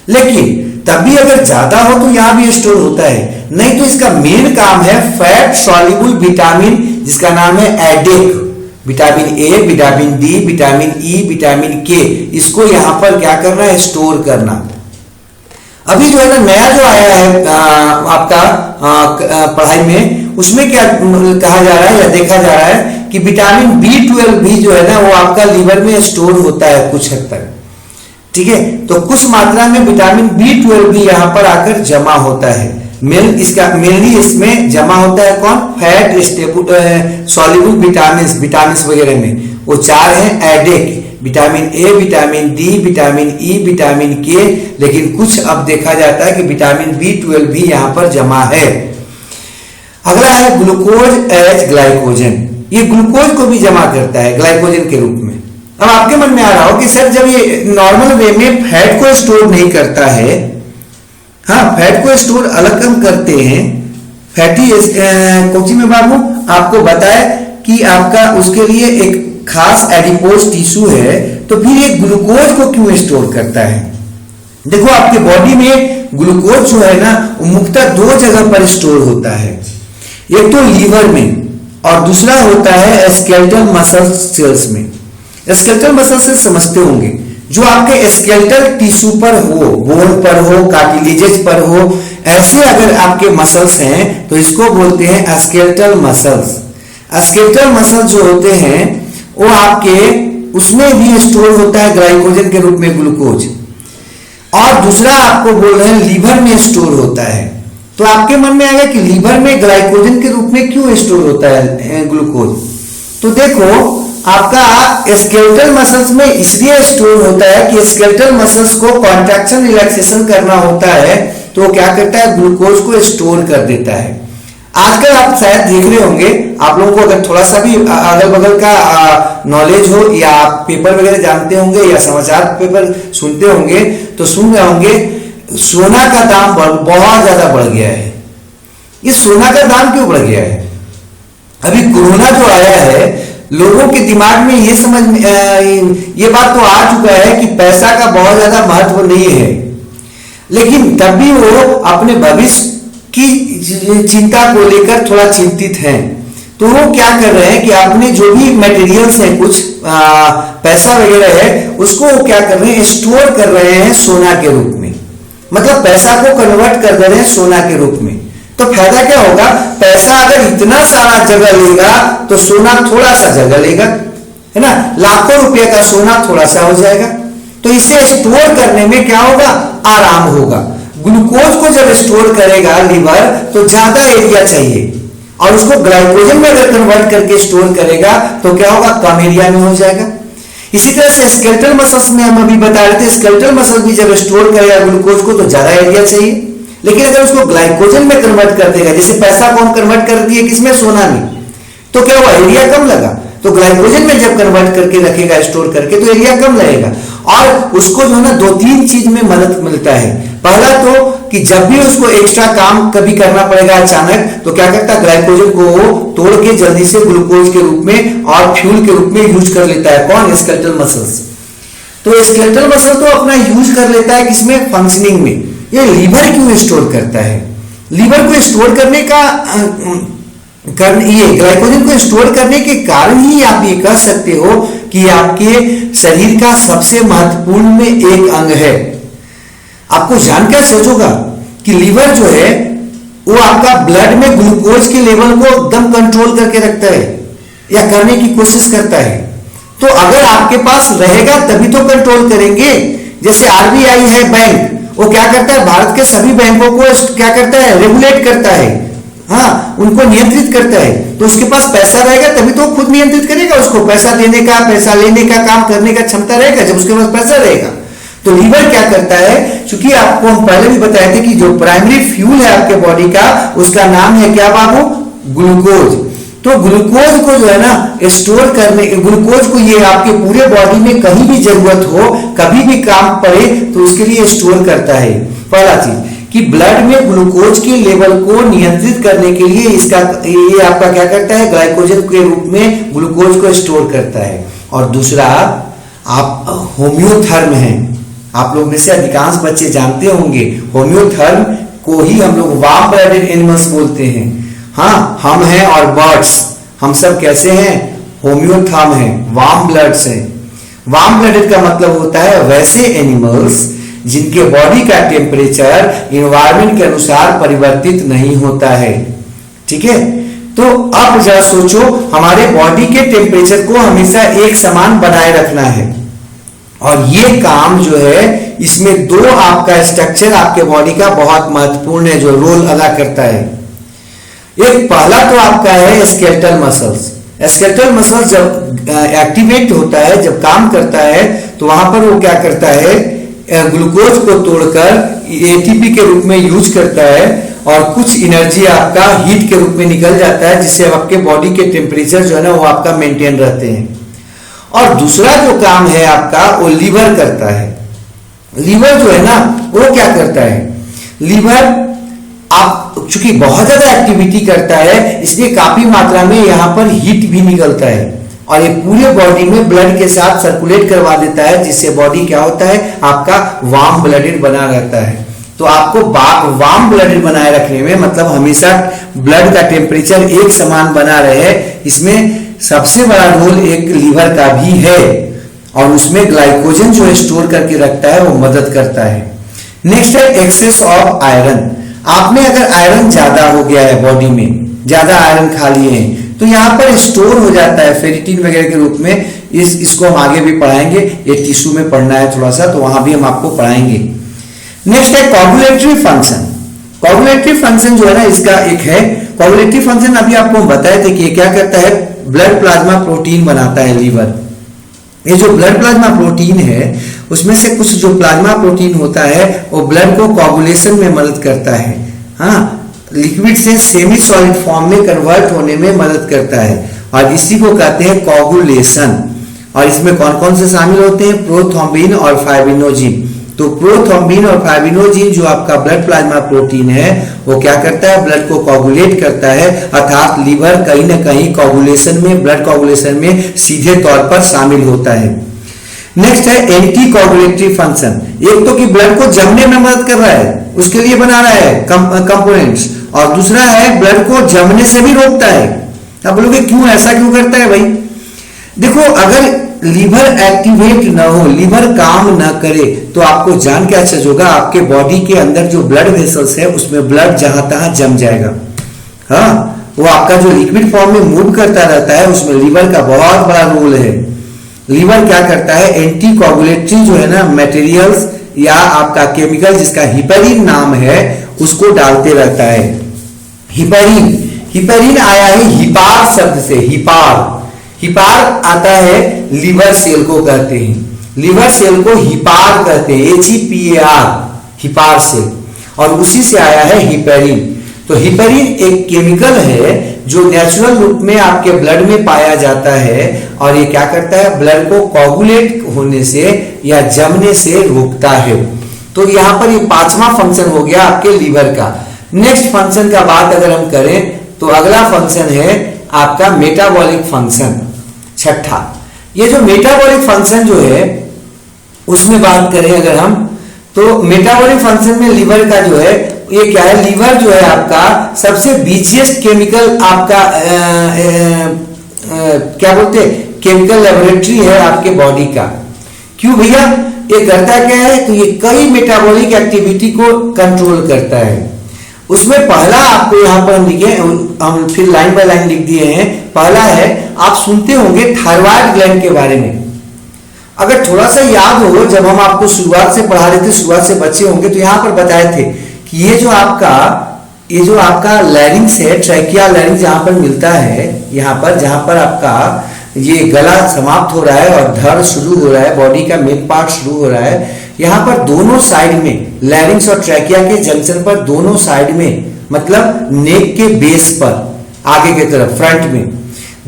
[SPEAKER 1] लेकिन तभी अगर ज्यादा हो तो यहां भी स्टोर होता है, नहीं तो इसका मेन काम है फैट सॉल्युबल विटामिन जिसका नाम है ADEK, vitamin A, vitamin D, vitamin E, vitamin K, इसको यहां पर क्या करना है, स्टोर करना। अभी जो है ना नया जो आया है आपका पढ़ाई में, उसमें क्या कहा जा रहा है या देखा जा रहा है कि विटामिन B12 भी जो है ना वो आपका लीवर में स्टोर होता है कुछ हद तक, ठीक है। तो कुछ मात्रा में विटामिन B12 भी यहां पर आकर जमा होता है। मेनली इसमें जमा होता है कौन, फैट सॉल्युबल विटामिन वगैरह में। वो चार हैं ADEK, vitamin A, vitamin D, vitamin E, vitamin K, लेकिन कुछ अब देखा जाता है कि विटामिन B12 भी यहां पर जमा है। अगला है ग्लूकोज एज ग्लाइकोजन, ये ग्लूकोज को भी जमा करता है ग्लाइकोजन के रूप में। अब आपके मन में आ रहा हो कि सर जब ये नॉर्मल वे में फैट को स्टोर नहीं करता है, हाँ फैट को स्टोर अलग हम करते हैं, फैटी कोची में बाबू आपको बताया कि आपका उसके लिए एक खास एडिपोज टिश्यू है, तो फिर ये ग्लूकोज को क्यों स्टोर करता है। देखो आपके बॉडी में ग्लूकोज जो है ना वो मुख्यतः दो जगह पर स्टोर होता है, एक तो लीवर में और दूसरा होता है स्केलेटल मसल सेल्स में। स्केलेटल मसल सेल्स समझते होंगे, जो आपके स्केलेटल टिश्यू पर हो, बोन पर हो, कार्टिलेजेस पर हो, ऐसे अगर आपके मसल्स हैं तो इसको बोलते हैं स्केलेटल मसल्स। स्केलेटल मसल जो होते हैं वो आपके उसमें भी स्टोर होता है ग्लाइकोजन के रूप में ग्लूकोज, और दूसरा आपको बोल रहे हैं लीवर में स्टोर होता है। तो आपके मन में आएगा कि लीवर में ग्लाइकोजन के रूप में क्यों स्टोर होता है ग्लूकोज। तो देखो आपका स्केलेटल मसल्स में इसलिए स्टोर होता है कि स्केलेटल मसल्स को कॉन्ट्रैक्शन रिलैक्सेशन करना होता है, तो वो क्या करता है, ग्लूकोज को स्टोर कर देता है। आजकल आप शायद देख रहे होंगे, आप लोगों को अगर थोड़ा सा भी अगल बगल का नॉलेज हो या आप पेपर वगैरह जानते होंगे या समाचार पेपर सुनते होंगे तो सुन रहे होंगे सोना का दाम बहुत ज्यादा बढ़ गया है। ये सोना का दाम क्यों बढ़ गया है? अभी कोरोना जो आया है लोगों के दिमाग में ये समझ ये बात तो आ चुका है कि पैसा का बहुत ज्यादा महत्व नहीं है, लेकिन तब भी वो अपने भविष्य की चिंता को लेकर थोड़ा चिंतित हैं। तो वो क्या कर रहे हैं कि अपने जो भी मटेरियल्स है, कुछ पैसा वगैरह है, उसको वो क्या कर रहे हैं, स्टोर कर रहे हैं सोना के रूप में। मतलब पैसा को कन्वर्ट कर दे रहे हैं सोना के रूप में। तो फायदा क्या होगा, पैसा अगर इतना सारा जगह लेगा तो सोना थोड़ा सा जगह लेगा, है ना। लाखों रुपए का सोना थोड़ा सा हो जाएगा। तो इसे स्टोर करने में क्या होगा, आराम होगा। ग्लूकोज को जब स्टोर करेगा लीवर तो ज्यादा एरिया चाहिए, और उसको ग्लाइकोजन में अगर कन्वर्ट करके स्टोर करेगा तो क्या होगा, कम एरिया में हो जाएगा। इसी तरह से स्केलेटल मसल्स में हम अभी बता रहे थे, स्केलेटल मसल भी जब स्टोर करेगा ग्लूकोज को तो ज्यादा एरिया चाहिए, लेकिन अगर उसको ग्लाइकोजन में कन्वर्ट कर देगा, जैसे पैसा को हम कन्वर्ट कर दिए किसमें, सोना में, तो क्या हुआ, एरिया कम लगा। तो ग्लाइकोजन में जब कन्वर्ट करके रखेगा स्टोर करके तो एरिया कम लगेगा, और उसको जो है ना 2-3 चीज में मदद मिलता है। पहला तो कि जब भी उसको एक्स्ट्रा काम कभी करना पड़ेगा अचानक, तो क्या करता है, ग्लाइकोजन को वो तोड़ के जल्दी से ग्लूकोज के रूप में और फ्यूल के रूप में यूज कर लेता है। कौन, स्केलेटल मसल्स। तो स्केलेटल मसल तो अपना यूज कर लेता है किसमें, फंक्शनिंग में। ये लीवर क्यों स्टोर करता है, लीवर को स्टोर करने का ये ग्लाइकोजन को स्टोर करने के कारण ही आप ये कह सकते हो कि आपके शरीर का सबसे महत्वपूर्ण में एक अंग है। आपको जानकर सोचोगा कि लीवर जो है वो आपका ब्लड में ग्लूकोज के लेवल को एकदम कंट्रोल करके रखता है या करने की कोशिश करता है। तो अगर आपके पास रहेगा तभी तो कंट्रोल करेंगे। जैसे आरबीआई है बैंक, वो क्या करता है, भारत के सभी बैंकों को क्या करता है, रेगुलेट करता है, हाँ, उनको नियंत्रित करता है। तो उसके पास पैसा रहेगा तभी तो खुद नियंत्रित करेगा, उसको पैसा देने का, पैसा लेने का, काम करने का क्षमता रहेगा जब उसके पास पैसा रहेगा। तो लीवर क्या करता है, क्योंकि आपको हम पहले भी बताए थे कि जो प्राइमरी फ्यूल है आपके बॉडी का, उसका नाम है क्या बाबू, ग्लूकोज। तो ग्लूकोज को जो है ना स्टोर करने, ग्लूकोज को ये आपके पूरे बॉडी में कहीं भी जरूरत हो, कभी भी काम पड़े तो उसके लिए स्टोर करता है। पहला चीज कि ब्लड में ग्लूकोज के लेवल को नियंत्रित करने के लिए इसका ये आपका क्या करता है, ग्लाइकोजन के रूप में ग्लूकोज को स्टोर करता है। और दूसरा, आप होम्योथर्म हैं, आप लोग में से अधिकांश बच्चे जानते होंगे, होम्योथर्म को ही हम लोग वार्म ब्लडेड एनिमल्स बोलते हैं। हाँ, हम हैं और बर्ड्स, हम सब कैसे हैं, होम्योथर्म हैं, वार्म ब्लड्स हैं। वार्म ब्लडेड का मतलब होता है वैसे एनिमल्स जिनके बॉडी का टेम्परेचर एनवायरमेंट के अनुसार परिवर्तित नहीं होता है। ठीक है, तो अब जरा सोचो, हमारे बॉडी के टेम्परेचर को हमेशा एक समान बनाए रखना है, और ये काम जो है इसमें दो आपका स्ट्रक्चर आपके बॉडी का बहुत महत्वपूर्ण है जो रोल अदा करता है। एक पहला तो आपका है स्केलेटल मसल्स। स्केलेटल मसल्स जब एक्टिवेट होता है, जब काम करता है, तो वहां पर वो क्या करता है, ग्लूकोज को तोड़कर एटीपी के रूप में यूज करता है, और कुछ एनर्जी आपका हीट के रूप में निकल जाता है, जिससे आपके बॉडी के टेम्परेचर जो है ना वो आपका मेंटेन रहते हैं। और दूसरा जो काम है आपका वो लीवर करता है। लीवर जो है ना वो क्या करता है, लीवर आप चूंकि बहुत ज्यादा एक्टिविटी करता है, इसलिए काफी मात्रा में यहां पर हीट भी निकलता है, और ये पूरे बॉडी में ब्लड के साथ सर्कुलेट करवा देता है, जिससे बॉडी क्या होता है, आपका वार्म ब्लडेड बना रहता है। तो आपको वार्म ब्लडेड बनाए रखने में मतलब हमेशा ब्लड का टेम्परेचर एक समान बना रहे, इसमें सबसे बड़ा रोल एक लीवर का भी है, और उसमें ग्लाइकोजन जो स्टोर करके रखता है वो मदद करता है। नेक्स्ट है एक्सेस ऑफ आयरन। आपने अगर आयरन ज्यादा हो गया है, बॉडी में ज्यादा आयरन खा लिए हैं, तो यहाँ पर स्टोर हो जाता है फेरिटिन वगैरह के रूप में। इसको हम आगे भी पढ़ाएंगे, ये टिश्यू में पढ़ना है थोड़ा सा, तो वहां भी हम आपको पढ़ाएंगे। नेक्स्ट है कोगुलेटरी फंक्शन। कोगुलेटरी फंक्शन जो है ना इसका एक है, कोगुलेटरी फंक्शन अभी आपको बताए थे कि ये क्या करता है, ब्लड प्लाज्मा प्रोटीन बनाता है लीवर। ये जो ब्लड प्लाज्मा प्रोटीन है उसमें से कुछ जो प्लाज्मा प्रोटीन होता है वो ब्लड को कोगुलेशन में मदद करता है, हाँ, लिक्विड से सेमी सॉलिड फॉर्म में कन्वर्ट होने में मदद करता है, और इसी को कहते हैं कोगुलेशन। और इसमें कौन कौन से शामिल होते हैं, प्रोथ्रोम्बिन और फाइब्रिनोजिन। तो प्रोथ्रोम्बिन और फाइब्रिनोजिन जो आपका ब्लड प्लाज्मा प्रोटीन है वो क्या करता है, ब्लड को कोगुलेट करता है, अर्थात लीवर कहीं ना कहीं कोगुलेशन में, ब्लड कोगुलेशन में सीधे तौर पर शामिल होता है। नेक्स्ट है एंटी कोगुलेटरी फंक्शन। एक तो कि ब्लड को जमने में मदद कर रहा है, उसके लिए बना रहा है कंपोनेंट्स, और दूसरा है ब्लड को जमने से भी रोकता है। अब बोलोगे क्यों, ऐसा क्यों करता है भाई? देखो, अगर लीवर एक्टिवेट ना हो, लीवर काम ना करे, तो आपको जान के अच्छा होगा, आपके बॉडी के अंदर जो ब्लड वेसल्स है उसमें ब्लड जहां तहां जम जाएगा। हाँ, वो आपका जो लिक्विड फॉर्म में मूव करता रहता है, उसमें लीवर का बहुत बड़ा रोल है। लीवर क्या करता है, एंटी कोगुलेटरी जो है ना मटेरियल्स या आपका केमिकल जिसका हिपेरिन नाम है उसको डालते रहता है। हिपेरिन, हिपेरिन आया है हिपार शब्द से, हिपार। हिपार आता है लीवर सेल को कहते हैं, लीवर सेल को हिपार कहते हैं, HEPAR, हिपार सेल, और उसी से आया है हिपेरिन। तो हिपेरिन एक केमिकल है जो नेचुरल रूप में आपके ब्लड में पाया जाता है और ये क्या करता है, ब्लड को कोगुलेट होने से या जमने से रोकता है। तो यहाँ पर ये पांचवा फंक्शन हो गया आपके लीवर का। नेक्स्ट फंक्शन का बात अगर हम करें तो अगला फंक्शन है आपका मेटाबॉलिक फंक्शन, छठा। ये जो मेटाबॉलिक फंक्शन जो है उसमें बात करें अगर हम, तो मेटाबॉलिक फंक्शन में लीवर का जो है ये क्या है, लीवर जो है आपका सबसे बिजिएस्ट केमिकल आपका क्या बोलते हैं, केमिकल लेबोरेटरी है आपके बॉडी का। क्यों भैया, ये करता क्या है, तो ये कई मेटाबॉलिक एक्टिविटी को कंट्रोल करता है। उसमें पहला आपको यहाँ पर हम लिखे, हम फिर लाइन बाय लाइन लिख दिए हैं। पहला है, आप सुनते होंगे थायराइड ग्लैंड के बारे में। अगर थोड़ा सा याद हो, जब हम आपको शुरुआत से पढ़ा रहे थे, शुरुआत से बच्चे होंगे, तो यहाँ पर बताए थे कि ये जो आपका लैरिंग्स है, ट्रैकिया लैरिंग्स जहां पर मिलता है, यहाँ पर जहां पर आपका ये गला समाप्त हो रहा है और धड़ शुरू हो रहा है, बॉडी का मेन पार्ट शुरू हो रहा है, यहाँ पर दोनों साइड में लैरिंग्स और ट्रैकिया के जंक्शन पर दोनों साइड में, मतलब नेक के बेस पर आगे की तरफ फ्रंट में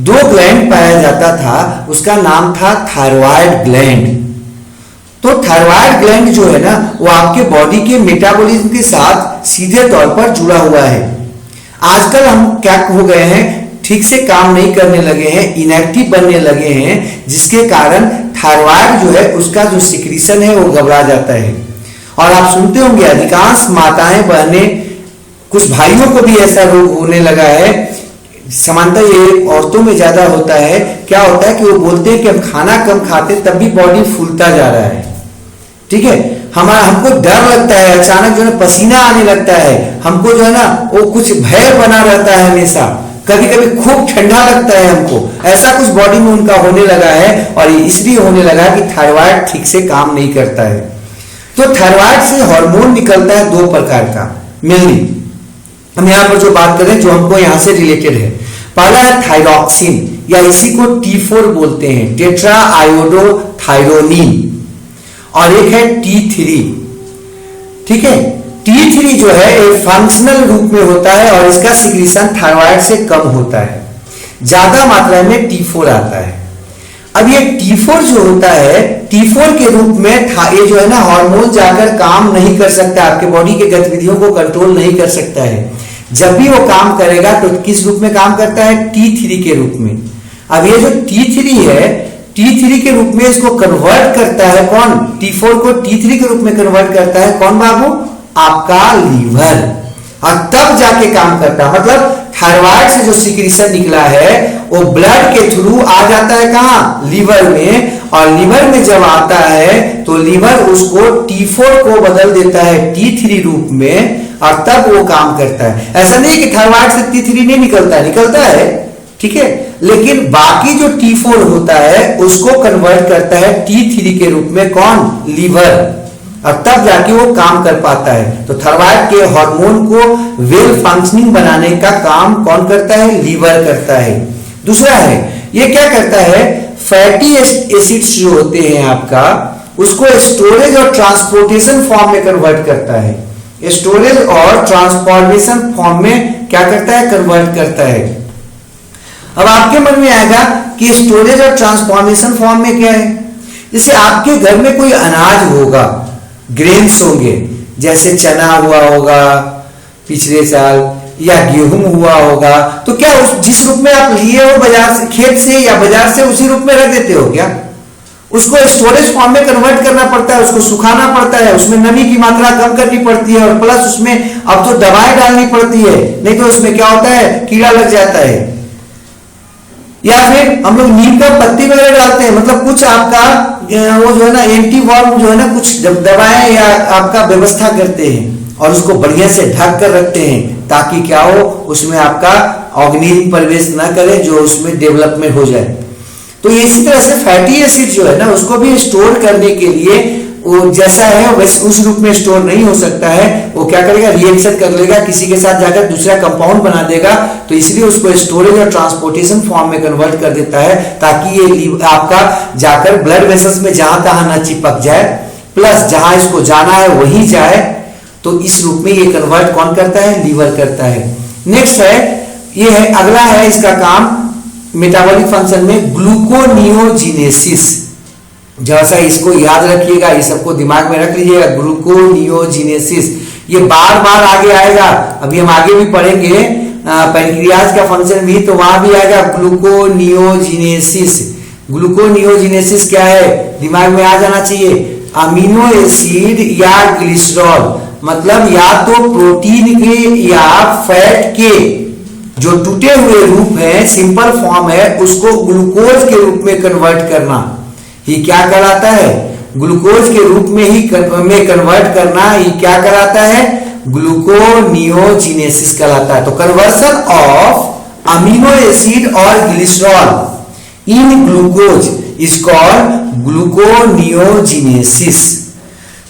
[SPEAKER 1] दो ग्लैंड पाया जाता था, उसका नाम था थायराइड ग्लैंड। तो थायराइड ग्लैंड जो है ना, वो आपके बॉडी के मेटाबॉलिज्म के साथ सीधे तौर पर जुड़ा हुआ है। आजकल हम क्या हो गए हैं, ठीक से काम नहीं करने लगे हैं, इनएक्टिव बनने लगे हैं, जिसके कारण थायराइड जो है उसका जो सिक्रीशन है वो घबरा जाता है। और आप सुनते होंगे अधिकांश माताएं बहनें, कुछ भाइयों को भी ऐसा रोग होने लगा है, समानता ये औरतों में ज्यादा होता है। क्या होता है कि वो बोलते हैं कि हम खाना कम खाते तब भी बॉडी फूलता जा रहा है, ठीक है, हमको डर लगता है, अचानक जो है पसीना आने लगता है, हमको जो है ना वो कुछ भय बना रहता है हमेशा, कभी कभी खूब ठंडा लगता है हमको, ऐसा कुछ बॉडी में उनका होने लगा है। और इसलिए होने लगा कि थायराइड ठीक से काम नहीं करता है। तो थायराइड से हार्मोन निकलता है दो प्रकार का, मेनली हम यहाँ पर जो बात करें जो हमको यहाँ से रिलेटेड है। पहला है थायरॉक्सिन, या इसी को T4 बोलते हैं, टेट्रा आयोडोथायरोनिन, और एक है T3, ठीक है। T3 जो है एक फंक्शनल रूप में होता है और इसका सिक्रीशन थायराइड से कम होता है, ज्यादा मात्रा में T4 आता है। अब ये T4 जो होता है, T4 के रूप में ये जो है ना हार्मोन जाकर काम नहीं कर सकता, आपके बॉडी के गतिविधियों को कंट्रोल नहीं कर सकता है। जब भी वो काम करेगा तो किस रूप में काम करता है, T3 के रूप में। अब ये जो T3 है, T3 के रूप में इसको कन्वर्ट करता है कौन, T4 को T3 के रूप में कन्वर्ट करता है कौन बाबू, आपका लीवर, और तब जाके काम करता है। मतलब थायराइड से जो सिक्रीशन निकला है वो ब्लड के थ्रू आ जाता है कहां, लीवर में, और लीवर में जब आता है तो लीवर उसको T4 को बदल देता है T3 रूप में, और तब वो काम करता है। ऐसा नहीं कि थायराइड से T3 नहीं निकलता है, निकलता है, ठीक है, लेकिन बाकी जो T4 होता है उसको कन्वर्ट करता है T3 के रूप में कौन, लीवर, और तब जाके वो काम कर पाता है। तो थायराइड के हार्मोन को वेल फंक्शनिंग बनाने का काम कौन करता है, लीवर करता है। दूसरा है, ये क्या करता है, फैटी एसिड्स जो होते हैं आपका, उसको स्टोरेज और ट्रांसपोर्टेशन फॉर्म में कन्वर्ट करता है। स्टोरेज और ट्रांसफॉर्मेशन फॉर्म में क्या करता है, कन्वर्ट करता है। अब आपके मन में आएगा कि स्टोरेज और ट्रांसफॉर्मेशन फॉर्म में क्या है। जैसे आपके घर में कोई अनाज होगा, ग्रेन्स होंगे, जैसे चना हुआ होगा पिछले साल, या गेहूं हुआ होगा, तो क्या उस जिस रूप में आप लिए हो बाजार से, खेत से या बाजार से, उसी रूप में रख देते हो क्या? उसको स्टोरेज फॉर्म में कन्वर्ट करना पड़ता है, उसको सुखाना पड़ता है, उसमें नमी की मात्रा कम करनी पड़ती है, और प्लस उसमें अब तो दवाई डालनी पड़ती है, नहीं तो उसमें क्या होता है, कीड़ा लग जाता है। या फिर हम लोग नीम का पत्ती वगैरह डालते हैं, मतलब कुछ आपका वो जो है ना एंटी वर्म जो है ना कुछ दवाएं या आपका व्यवस्था करते हैं, और उसको बढ़िया से ढक कर रखते हैं, ताकि क्या हो, उसमें आपका ऑर्गेनिज्म प्रवेश ना करे जो उसमें डेवलपमेंट हो जाए। तो इसी तरह से फैटी एसिड जो है ना, उसको भी स्टोर करने के लिए वो जैसा है वैसे उस रूप में स्टोर नहीं हो सकता है, वो क्या करेगा, रिएक्शन कर लेगा, किसी के साथ जाकर दूसरा कंपाउंड बना देगा, तो इसलिए उसको स्टोरेज और ट्रांसपोर्टेशन फॉर्म में कन्वर्ट कर देता है, ताकि ये आपका जाकर ब्लड वेसल्स में जहां तहां न चिपक जाए, प्लस जहां इसको जाना है वहीं जाए। तो इस रूप में ये कन्वर्ट कौन करता है, लीवर करता है। नेक्स्ट है, ये है अगला है इसका काम मेटाबॉलिक फंक्शन में ग्लूकोनियोजिनेसिस। जैसा इसको याद रखिएगा, ये सबको दिमाग में रख लीजिएगा, ग्लूकोनियोजिनेसिस। ये बार बार आगे आएगा, अभी हम आगे भी पढ़ेंगे पैनक्रियाज का फंक्शन भी, तो वहां भी आएगा ग्लूकोनियोजिनेसिस। ग्लूकोनियोजिनेसिस क्या है, दिमाग में आ जाना चाहिए, अमीनो एसिड या ग्लिसरॉल, मतलब या तो प्रोटीन के या फैट के जो टूटे हुए रूप है, सिंपल फॉर्म है, उसको ग्लूकोज के रूप में कन्वर्ट करना ही क्या कहलाता है, ग्लूकोज के रूप में ही कन्वर्ट करना ही क्या कहलाता है, ग्लूकोनियोजिनेसिस कहलाता है। तो कन्वर्सन ऑफ अमीनो एसिड और glycerol in glucose is called gluconeogenesis.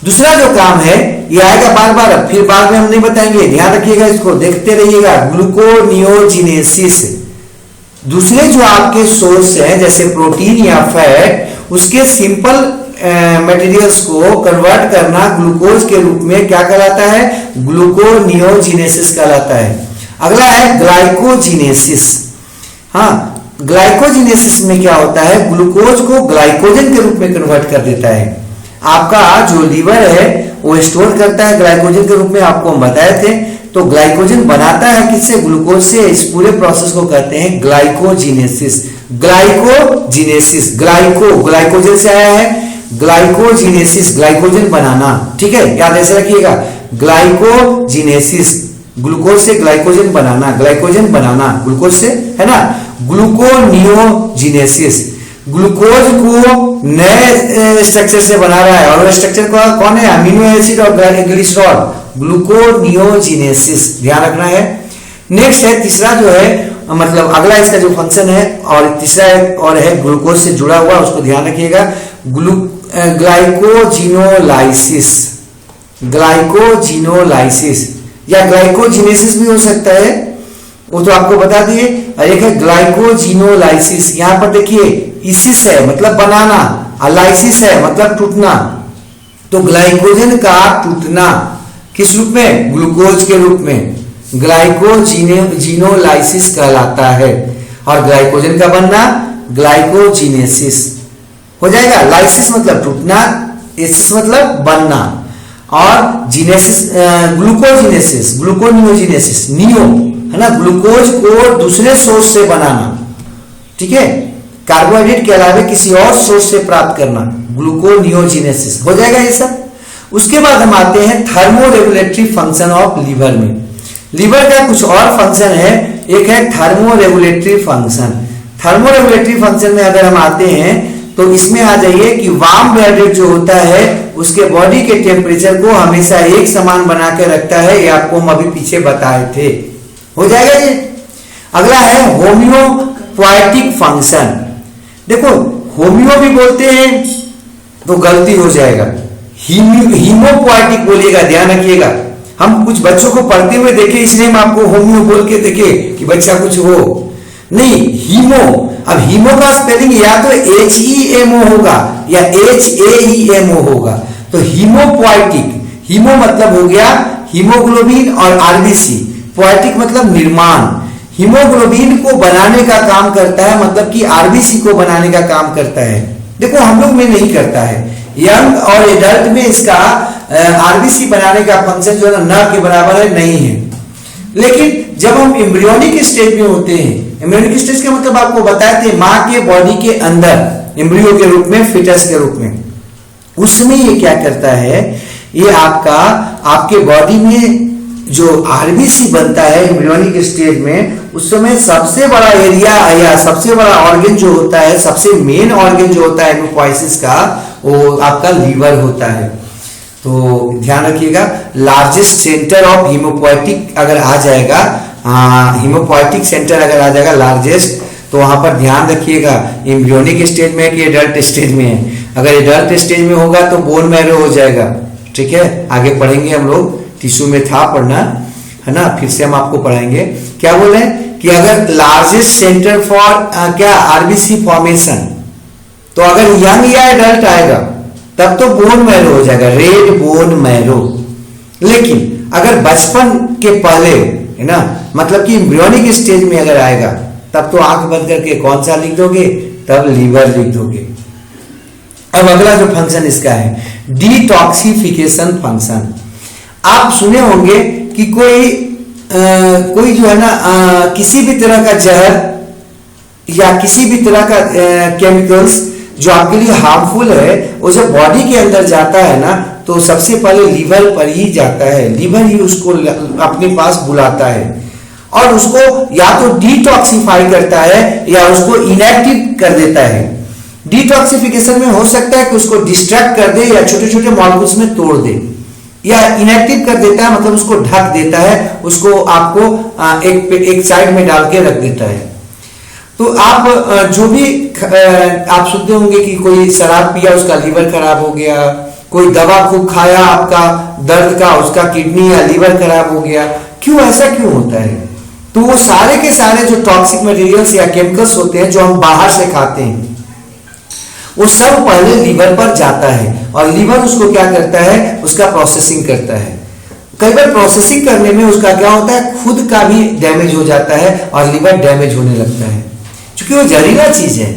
[SPEAKER 1] दूसरा जो काम है ये आएगा बार बार, फिर बाद में हम नहीं बताएंगे, ध्यान रखिएगा, इसको देखते रहिएगा। ग्लूकोनियोजिनेसिस दूसरे जो आपके सोर्स हैं जैसे प्रोटीन या फैट, उसके सिंपल मटेरियल्स को कन्वर्ट करना ग्लूकोज के रूप में क्या कहलाता है, ग्लूकोनियोजिनेसिस कहलाता है। अगला है ग्लाइकोजिनेसिस। हाँ, ग्लाइकोजिनेसिस में क्या होता है, ग्लूकोज को ग्लाइकोजन के रूप में कन्वर्ट कर देता है। आपका जो लीवर है वो स्टोर करता है ग्लाइकोजन के रूप में, आपको हम बताए थे। तो ग्लाइकोजन बनाता है किससे, ग्लूकोज से। इस पूरे प्रोसेस को कहते हैं ग्लाइकोजिनेसिस। ग्लाइकोजिनेसिस, ग्लाइकोजन से आया है, ग्लाइकोजिनेसिस ग्लाइकोजन बनाना, ठीक है, याद ऐसे रखिएगा, ग्लाइकोजिनेसिस ग्लूकोज से ग्लाइकोजन बनाना, ग्लाइकोजन बनाना ग्लूकोज से, है ना। ग्लूकोनियोजिनेसिस ग्लूकोज को नए स्ट्रक्चर से बना रहा है, और वो स्ट्रक्चर कौन है, अमीनो एसिड और ग्लिसरॉल, ग्लूकोनियोजिनेसिस, ध्यान रखना है। नेक्स्ट है तीसरा जो है, मतलब अगला इसका जो फंक्शन है, और तीसरा और है ग्लूकोज से जुड़ा हुआ, उसको ध्यान रखिएगा, ग्लाइकोजिनोलाइसिस। ग्लाइकोजिनोलाइसिस या ग्लाइकोजिनेसिस भी हो सकता है, वो तो आपको बता दिए। और एक है ग्लाइकोजिनोलाइसिस, यहां पर देखिए इसिस है मतलब बनाना, और लाइसिस है मतलब टूटना। तो ग्लाइकोजन का टूटना किस रूप में, ग्लूकोज के रूप में, ग्लाइकोजिनोलाइसिस कहलाता है। और ग्लाइकोजन का बनना ग्लाइकोजिनेसिस हो जाएगा। लाइसिस मतलब टूटना, एसिस मतलब बनना, और जीनेसिस ग्लूकोजिनेसिस, ग्लूकोनियोजिनेसिस, नियो है ना, ग्लूकोज को दूसरे सोर्स से बनाना, ठीक है, कार्बोहाइड्रेट के अलावा किसी और सोर्स से प्राप्त करना, ग्लूकोनियोजिनेसिस हो जाएगा ये सब। उसके बाद हम आते हैं थर्मोरेगुलेटरी फंक्शन ऑफ लीवर में। लीवर का कुछ और फंक्शन है, एक है थर्मोरेगुलेटरी फंक्शन। थर्मोरेगुलेटरी फंक्शन में अगर हम आते हैं तो इसमें आ जाइए कि वार्म ब्लड रेट जो होता है उसके बॉडी के टेम्परेचर को हमेशा एक समान बना के रखता है, ये आपको हम अभी पीछे बताए थे, हो जाएगा ये। अगला है होम्योपोएटिक फंक्शन। देखो होम्यो भी बोलते हैं तो गलती हो जाएगा, हीमोपोएटिक बोलिएगा, ध्यान रखिएगा। हम कुछ बच्चों को पढ़ते हुए देखे, इसलिए हम आपको होम्यो बोल के देखे कि बच्चा कुछ हो नहीं, हीमो। अब हीमो का स्पेलिंग या तो HEMO होगा या HAEMO होगा। तो हीमोपोएटिक, हीमो मतलब हो गया हीमोग्लोबिन और आरबीसी, पोएटिक मतलब निर्माण। हीमोग्लोबिन को बनाने का काम करता है, मतलब कि आरबीसी को बनाने का काम करता है। देखो हम लोग में नहीं करता है, यंग और एडल्ट में इसका आरबीसी बनाने का फंक्शन जो है ना के बराबर है, नहीं है। लेकिन जब हम एम्ब्रियोनिक स्टेज में होते हैं, एम्ब्रियोनिक स्टेज का मतलब आपको बताए थे मां के बॉडी के अंदर एम्ब्रियो के रूप में, फिटस के रूप में, उसमें ये क्या करता है, ये आपके बॉडी में जो आरबीसी बनता है एम्ब्रियोनिक स्टेज में, उस समय सबसे बड़ा एरिया या सबसे बड़ा ऑर्गन जो होता है, सबसे मेन ऑर्गन जो होता है हेमोपोइसिस का, वो आपका लीवर होता है। तो ध्यान रखिएगा, लार्जेस्ट सेंटर ऑफ हीमोपोएटिक अगर आ जाएगा, हीमोपोएटिक सेंटर अगर आ जाएगा लार्जेस्ट, तो वहां पर ध्यान रखिएगा एम्ब्रियोनिक स्टेज में कि एडल्ट स्टेज में है। अगर एडल्ट स्टेज में होगा तो बोन मैरो हो जाएगा। ठीक है, आगे पढ़ेंगे हम लोग, टिश्यू में था पढ़ना है ना, फिर से हम आपको पढ़ाएंगे। क्या बोल रहे हैं कि अगर लार्जेस्ट सेंटर फॉर क्या आरबीसी फॉर्मेशन, तो अगर यंग या एडल्ट आएगा तब तो बोन मैरो हो जाएगा, रेड बोन मैरो। लेकिन अगर बचपन के पहले है ना, मतलब कि एम्ब्रियोनिक स्टेज में अगर आएगा तब तो आंख बंद करके कौन सा लिख दोगे, तब लीवर लिख दोगे। अब अगला जो फंक्शन इसका है डिटॉक्सिफिकेशन फंक्शन। आप सुने होंगे कि कोई जो है ना किसी भी तरह का जहर या किसी भी तरह का केमिकल्स जो आपके लिए हार्मफुल है, वो जब बॉडी के अंदर जाता है ना तो सबसे पहले लीवर पर ही जाता है, लीवर ही उसको अपने पास बुलाता है और उसको या तो डिटॉक्सिफाई करता है या उसको इनएक्टिव कर देता है। डिटॉक्सिफिकेशन में हो सकता है कि उसको डिस्ट्रैक्ट कर दे या छोटे छोटे मॉलिक्यूल्स में तोड़ दे, या इनएक्टिव कर देता है मतलब उसको ढक देता है, उसको आपको एक साइड में डाल के रख देता है। तो आप जो भी आप सुनते होंगे कि कोई शराब पिया उसका लीवर खराब हो गया, कोई दवा खूब खाया आपका दर्द का उसका किडनी या लीवर खराब हो गया, क्यों ऐसा क्यों होता है? तो वो सारे के सारे जो टॉक्सिक मटेरियल्स या केमिकल्स होते हैं जो हम बाहर से खाते हैं, वो सब पहले लीवर पर जाता है और लीवर उसको क्या करता है, उसका प्रोसेसिंग करता है। कई बार प्रोसेसिंग करने में उसका क्या होता है, खुद का भी डैमेज हो जाता है और लीवर डैमेज होने लगता है, क्योंकि वो जहरीला चीज है।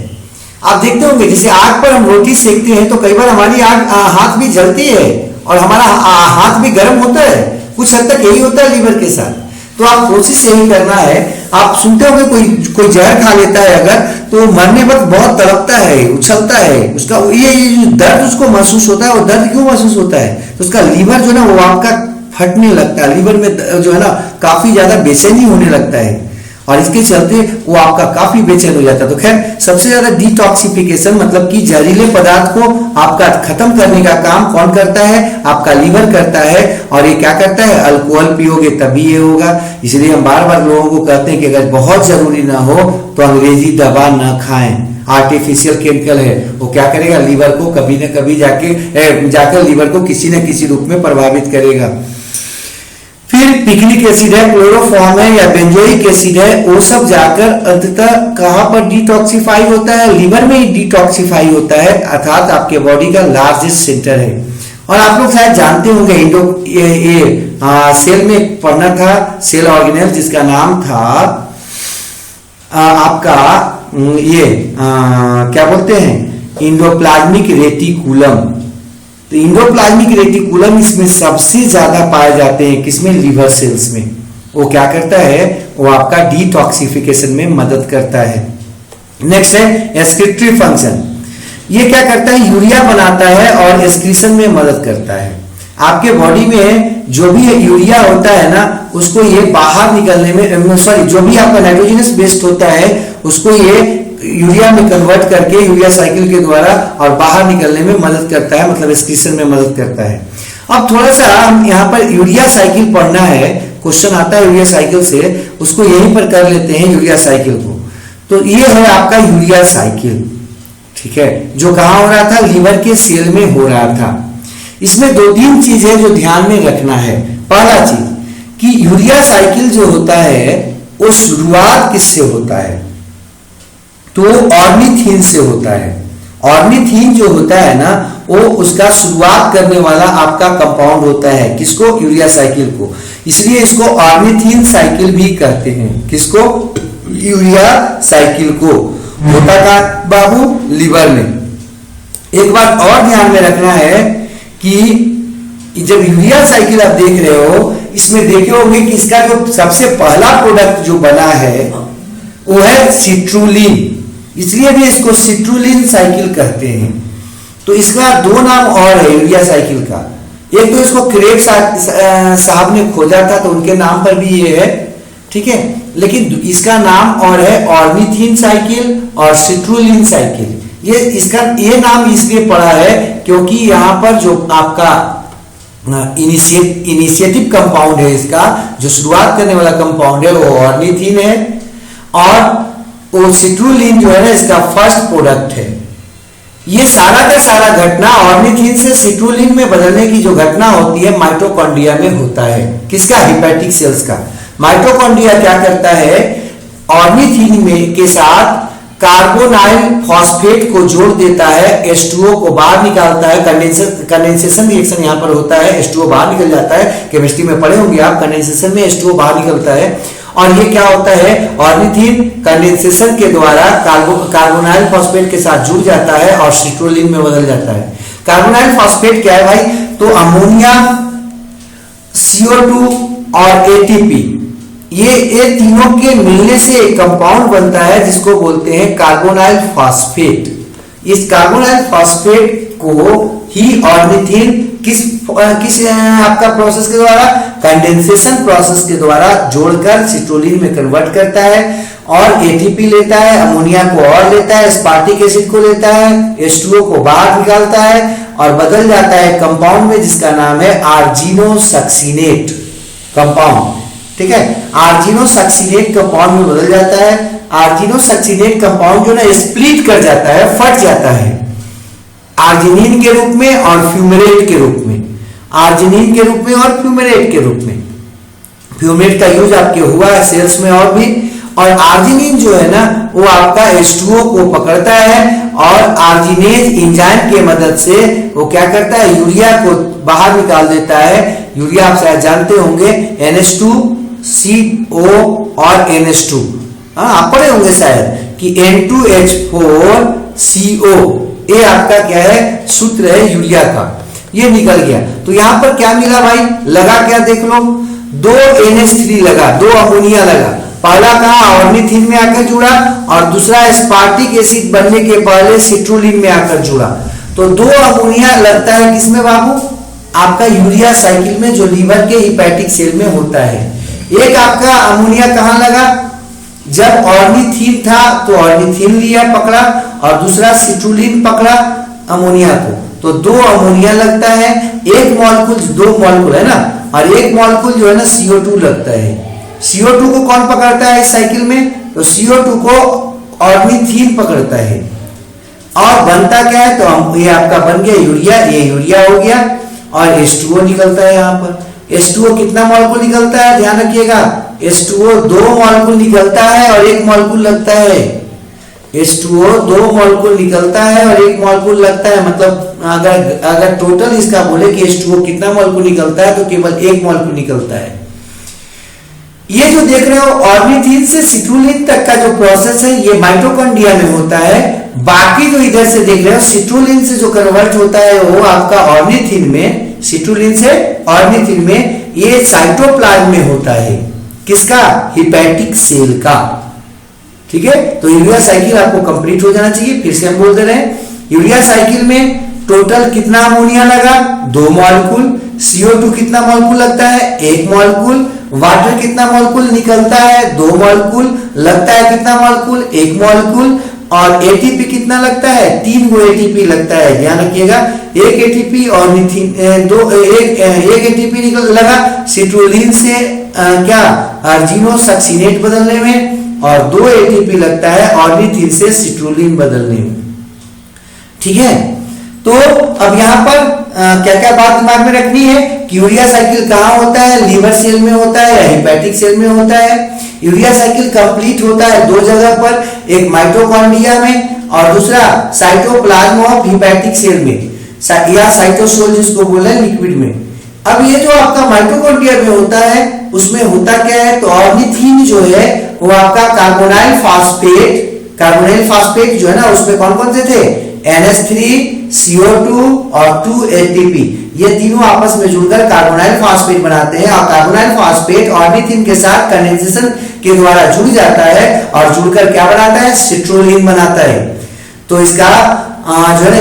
[SPEAKER 1] आप देखते होंगे जैसे आग पर हम रोटी सेकते हैं तो कई बार हमारी आग हाथ भी जलती है और हमारा हाथ भी गर्म होता है, कुछ हद तक यही होता है लीवर के साथ। तो आप कोशिश यही करना है, आप सुनते होंगे कोई जहर खा लेता है अगर, तो मरने वक्त बहुत तड़पता है, उछलता है, उसका ये जो दर्द उसको महसूस होता है, वो दर्द क्यों महसूस होता है, तो उसका लीवर जो है ना वो आपका फटने लगता है, लीवर में जो है ना काफी ज्यादा बेचैनी होने लगता है और इसके चलते वो आपका काफी बेचैन हो जाता है। तो खैर सबसे ज्यादा डिटॉक्सिफिकेशन मतलब कि जहरीले पदार्थ को आपका खत्म करने का काम कौन करता है, आपका लीवर करता है। और ये क्या करता है, अल्कोहल पियोगे तभी ये होगा। इसलिए हम बार बार लोगों को कहते हैं कि अगर बहुत जरूरी ना हो तो अंग्रेजी दवा ना खाएं, आर्टिफिशियल केमिकल है, वो क्या करेगा, लीवर को कभी ना कभी जाकर लीवर को किसी न किसी रूप में प्रभावित करेगा। फिर पिकनिक एसिड है, क्लोरोफॉर्म है या बेंजोइक एसिड है, वो सब जाकर अंततः कहां पर डिटॉक्सिफाई होता है, लीवर में ही डिटॉक्सिफाई होता है, अर्थात आपके बॉडी का लार्जेस्ट सेंटर है। और आप लोग शायद जानते होंगे सेल में पढ़ना था, सेल ऑर्गेनेल जिसका नाम था आपका क्या बोलते हैं, इंडोप्लाज्मिक रेटिकुलम। तो इंडोप्लाज्मिक रेटिकुलम इसमें सबसे ज्यादा पाए जाते हैं, किसमें, लीवर सेल्स में। वो क्या करता है, वो आपका डिटॉक्सिफिकेशन में मदद करता है। नेक्स्ट है एक्सक्रीटरी फंक्शन। ये क्या करता है, यूरिया बनाता है और एक्सक्रीशन में मदद करता है। आपके बॉडी में जो भी यूरिया होता है ना, उसको ये बाहर निकलने में, सॉरी, जो भी आपका नाइट्रोजनस बेस्ड होता है उसको ये यूरिया में कन्वर्ट करके यूरिया साइकिल के द्वारा और बाहर निकलने में मदद करता है, मतलब एक्सक्रीशन में मदद करता है। अब थोड़ा सा हम यहाँ पर यूरिया साइकिल पढ़ना है, क्वेश्चन आता है यूरिया साइकिल से, उसको यहीं पर कर लेते हैं यूरिया साइकिल को। तो ये है आपका यूरिया साइकिल, ठीक है, जो कहाँ हो रहा था, लीवर के सेल में हो रहा था। इसमें दो तीन चीजें जो ध्यान में रखना है। पहला चीज कि यूरिया साइकिल जो होता है वो शुरुआत किससे होता है, तो ऑर्निथीन से होता है। ऑर्निथीन जो होता है ना, वो उसका शुरुआत करने वाला आपका कंपाउंड होता है, किसको, यूरिया साइकिल को। इसलिए इसको ऑर्निथीन साइकिल भी कहते हैं, किसको, यूरिया साइकिल को। होता था बाबू लीवर में। एक बात और ध्यान में रखना है कि जब यूरिया साइकिल आप देख रहे हो, इसमें देखे होंगे कि इसका जो सबसे पहला प्रोडक्ट जो बना है वो है सिट्रुलिन, इसलिए भी इसको सिट्रुलिन साइकिल कहते हैं। तो इसका दो नाम और है यूरिया साइकिल का, एक तो इसको क्रेग साहब ने खोजा था तो उनके नाम पर भी ये है, ठीक है, लेकिन इसका नाम और है ऑर्निथीन साइकिल और सिट्रुलिन साइकिल। ये नाम इसलिए पड़ा है क्योंकि यहाँ पर जो आपका इनिशिएटिव कंपाउंड है, इसका जो शुरुआत करने वाला कंपाउंड है वो ऑर्निथीन है और वो सिट्रुलिन जो है ना इसका फर्स्ट प्रोडक्ट है। ये सारा का सारा घटना ऑर्निथिन से सिट्रुलिन में बदलने की जो घटना होती है माइटोकॉन्ड्रिया में होता है। किसका? हेपेटिक सेल्स का। माइटोकॉन्ड्रिया क्या करता है, ऑर्निथिन में के साथ कार्बोनाइल फॉस्फेट को जोड़ देता है, H2O को बाहर निकालता है। कंडेंसेशन रिएक्शन यहाँ पर होता है, H2O बाहर निकल जाता है। केमिस्ट्री में पढ़े होंगे आप, कंडेंसेशन में H2O बाहर निकलता है। और ये क्या होता है, ऑर्निथिन कंडेंसेशन के द्वारा कार्बोनाइल फॉस्फेट के साथ जुड़ जाता है और सिट्रुलिन में बदल जाता है। कार्बोनाइल फॉस्फेट क्या है भाई, तो अमोनिया, CO2 और ATP, ये तीनों के मिलने से एक कंपाउंड बनता है जिसको बोलते हैं कार्बोनाइल फॉस्फेट। इस कार्बोनाइल फॉस्फेट को ही ऑर्निथिन किस आपका प्रोसेस के द्वारा, कंडेंसेशन प्रोसेस के द्वारा जोड़कर सिट्रुलिन में कन्वर्ट करता है और एटीपी लेता है, अमोनिया को और लेता है, एस्पार्टिक एसिड को लेता है, H2O को बाहर निकालता है और बदल जाता है कंपाउंड में जिसका नाम है आर्जिनोसक्सिनेट कंपाउंड। ठीक है, आर्जिनोसक्सिनेट कंपाउंड में बदल जाता है। आर्जिनोसक्सिनेट कंपाउंड जो ना स्प्लिट कर जाता है, फट जाता है आर्जिनिन के रूप में और फ्यूमेरेट के रूप में, आर्जिनिन के रूप में और फ्यूमेरेट के रूप में। फ्यूमेरेट का यूज आपके हुआ है सेल्स में और भी। और आर्जिनिन जो है ना वो आपका H2O को पकड़ता है और आर्जिनेज एंजाइम के मदद से वो क्या करता है, यूरिया को बाहर निकाल देता है। यूरिया आप शायद जानते होंगे, NH2CO और NH2, आप पढ़े होंगे शायद कि N2H4CO, ये आपका क्या है, सूत्र है यूरिया का। ये निकल गया। तो यहां पर क्या मिला भाई, लगा क्या देख लो, 2 NH3 लगा, 2 अमोनिया लगा। पहला कहा ऑर्निथिन में आकर जुड़ा और दूसरा एस्पार्टिक एसिड बनने के पहले सिट्रुलिन में आकर जुड़ा। तो 2 अमोनिया लगता है किसमें बाबू, आपका यूरिया साइकिल में जो लीवर के हिपैटिक सेल में होता है। एक आपका अमोनिया कहां लगा, जब ऑर्निथिन था तो ऑर्निथिन लिया पकड़ा और दूसरा सिट्रुलिन पकड़ा अमोनिया को, तो 2 अमोनिया लगता है। एक मॉलिक्यूल, 2 मॉलिक्यूल है ना, और एक मॉलिक्यूल जो है ना CO2 लगता है। CO2 को कौन पकड़ता है इस साइकिल में, तो CO2 को ऑर्निथिन पकड़ता है और बनता क्या है, तो ये आपका बन गया यूरिया, ये यूरिया हो गया और H2O निकलता है। यहाँ पर H2O कितना मॉलिक्यूल निकलता है, ध्यान रखिएगा, H2O 2 मॉलिक्यूल निकलता है और 1 मॉलिक्यूल लगता है। H2O 2 मॉलिक्यूल निकलता है और 1 मॉलिक्यूल लगता है। मतलब अगर टोटल इसका बोले कि H2O कितना मॉलिक्यूल निकलता है, तो केवल 1 मॉलिक्यूल निकलता है। ये जो देख रहे हो ऑर्निथिन से सिट्रुलिन तक का जो प्रोसेस है ये माइटोकॉन्ड्रिया में होता है। बाकी जो इधर से देख रहे हो सिट्रुलिन से जो कन्वर्ट होता है वो आपका ऑर्निथिन में, सिट्रुलिन से ऑर्निथिन में, ये साइटोप्लाज्म में होता है। किसका, हिपैटिक सेल का। ठीक है, तो यूरिया साइकिल आपको कंप्लीट हो जाना चाहिए। फिर से हम बोल दे रहे हैं, यूरिया साइकिल में टोटल कितना अमोनिया लगा, 2 मॉलिक्यूल। CO2 कितना मॉलिक्यूल लगता है, 1 मॉलिक्यूल। वाटर कितना मॉलिक्यूल निकलता है, 2 मॉलिक्यूल। लगता है कितना मॉलिक्यूल, 1 मॉलिक्यूल। और एटीपी कितना लगता है, 3 गो एटीपी लगता है। ध्यान रखिएगा, 1 एटीपी और एक एटीपी निकल लगा सिट्रुलिन से क्या, आर्जिनोसक्सिनेट बदलने में, और 2 एटीपी लगता है ऑर्निथिन से सिट्रुलिन बदलने में। ठीक है, तो अब यहाँ पर क्या क्या बात दिमाग में रखनी है कि यूरिया साइकिल कहाँ होता है, लीवर सेल में होता है या हिपैटिक सेल में होता है। यूरिया साइकिल कंप्लीट होता है 2 जगह पर, एक माइटोकॉन्ड्रिया में और दूसरा साइटोप्लाज्म ऑफ हिपैटिक सेल में, या साइटोसोल जिसको बोले हैं लिक्विड में। अब ये जो आपका माइटोकॉन्ड्रिया में होता है उसमें होता क्या है, तो ऑर्निथिन जो है वो आपका कार्बोनाइल फॉस्फेट जो है ना, उसमें कौन कौन से थे, NH3, CO2 और 2 ATP, ये तीनों आपस में जुड़कर कार्बोनाइल फॉस्फेट बनाते हैं। और कार्बोनाइल फॉस्फेट ऑर्निथिन के साथ कंडेंसेशन के द्वारा जुड़ जाता है और जुड़कर क्या बनाता है, सिट्रुलिन बनाता है। तो इसका जो है ना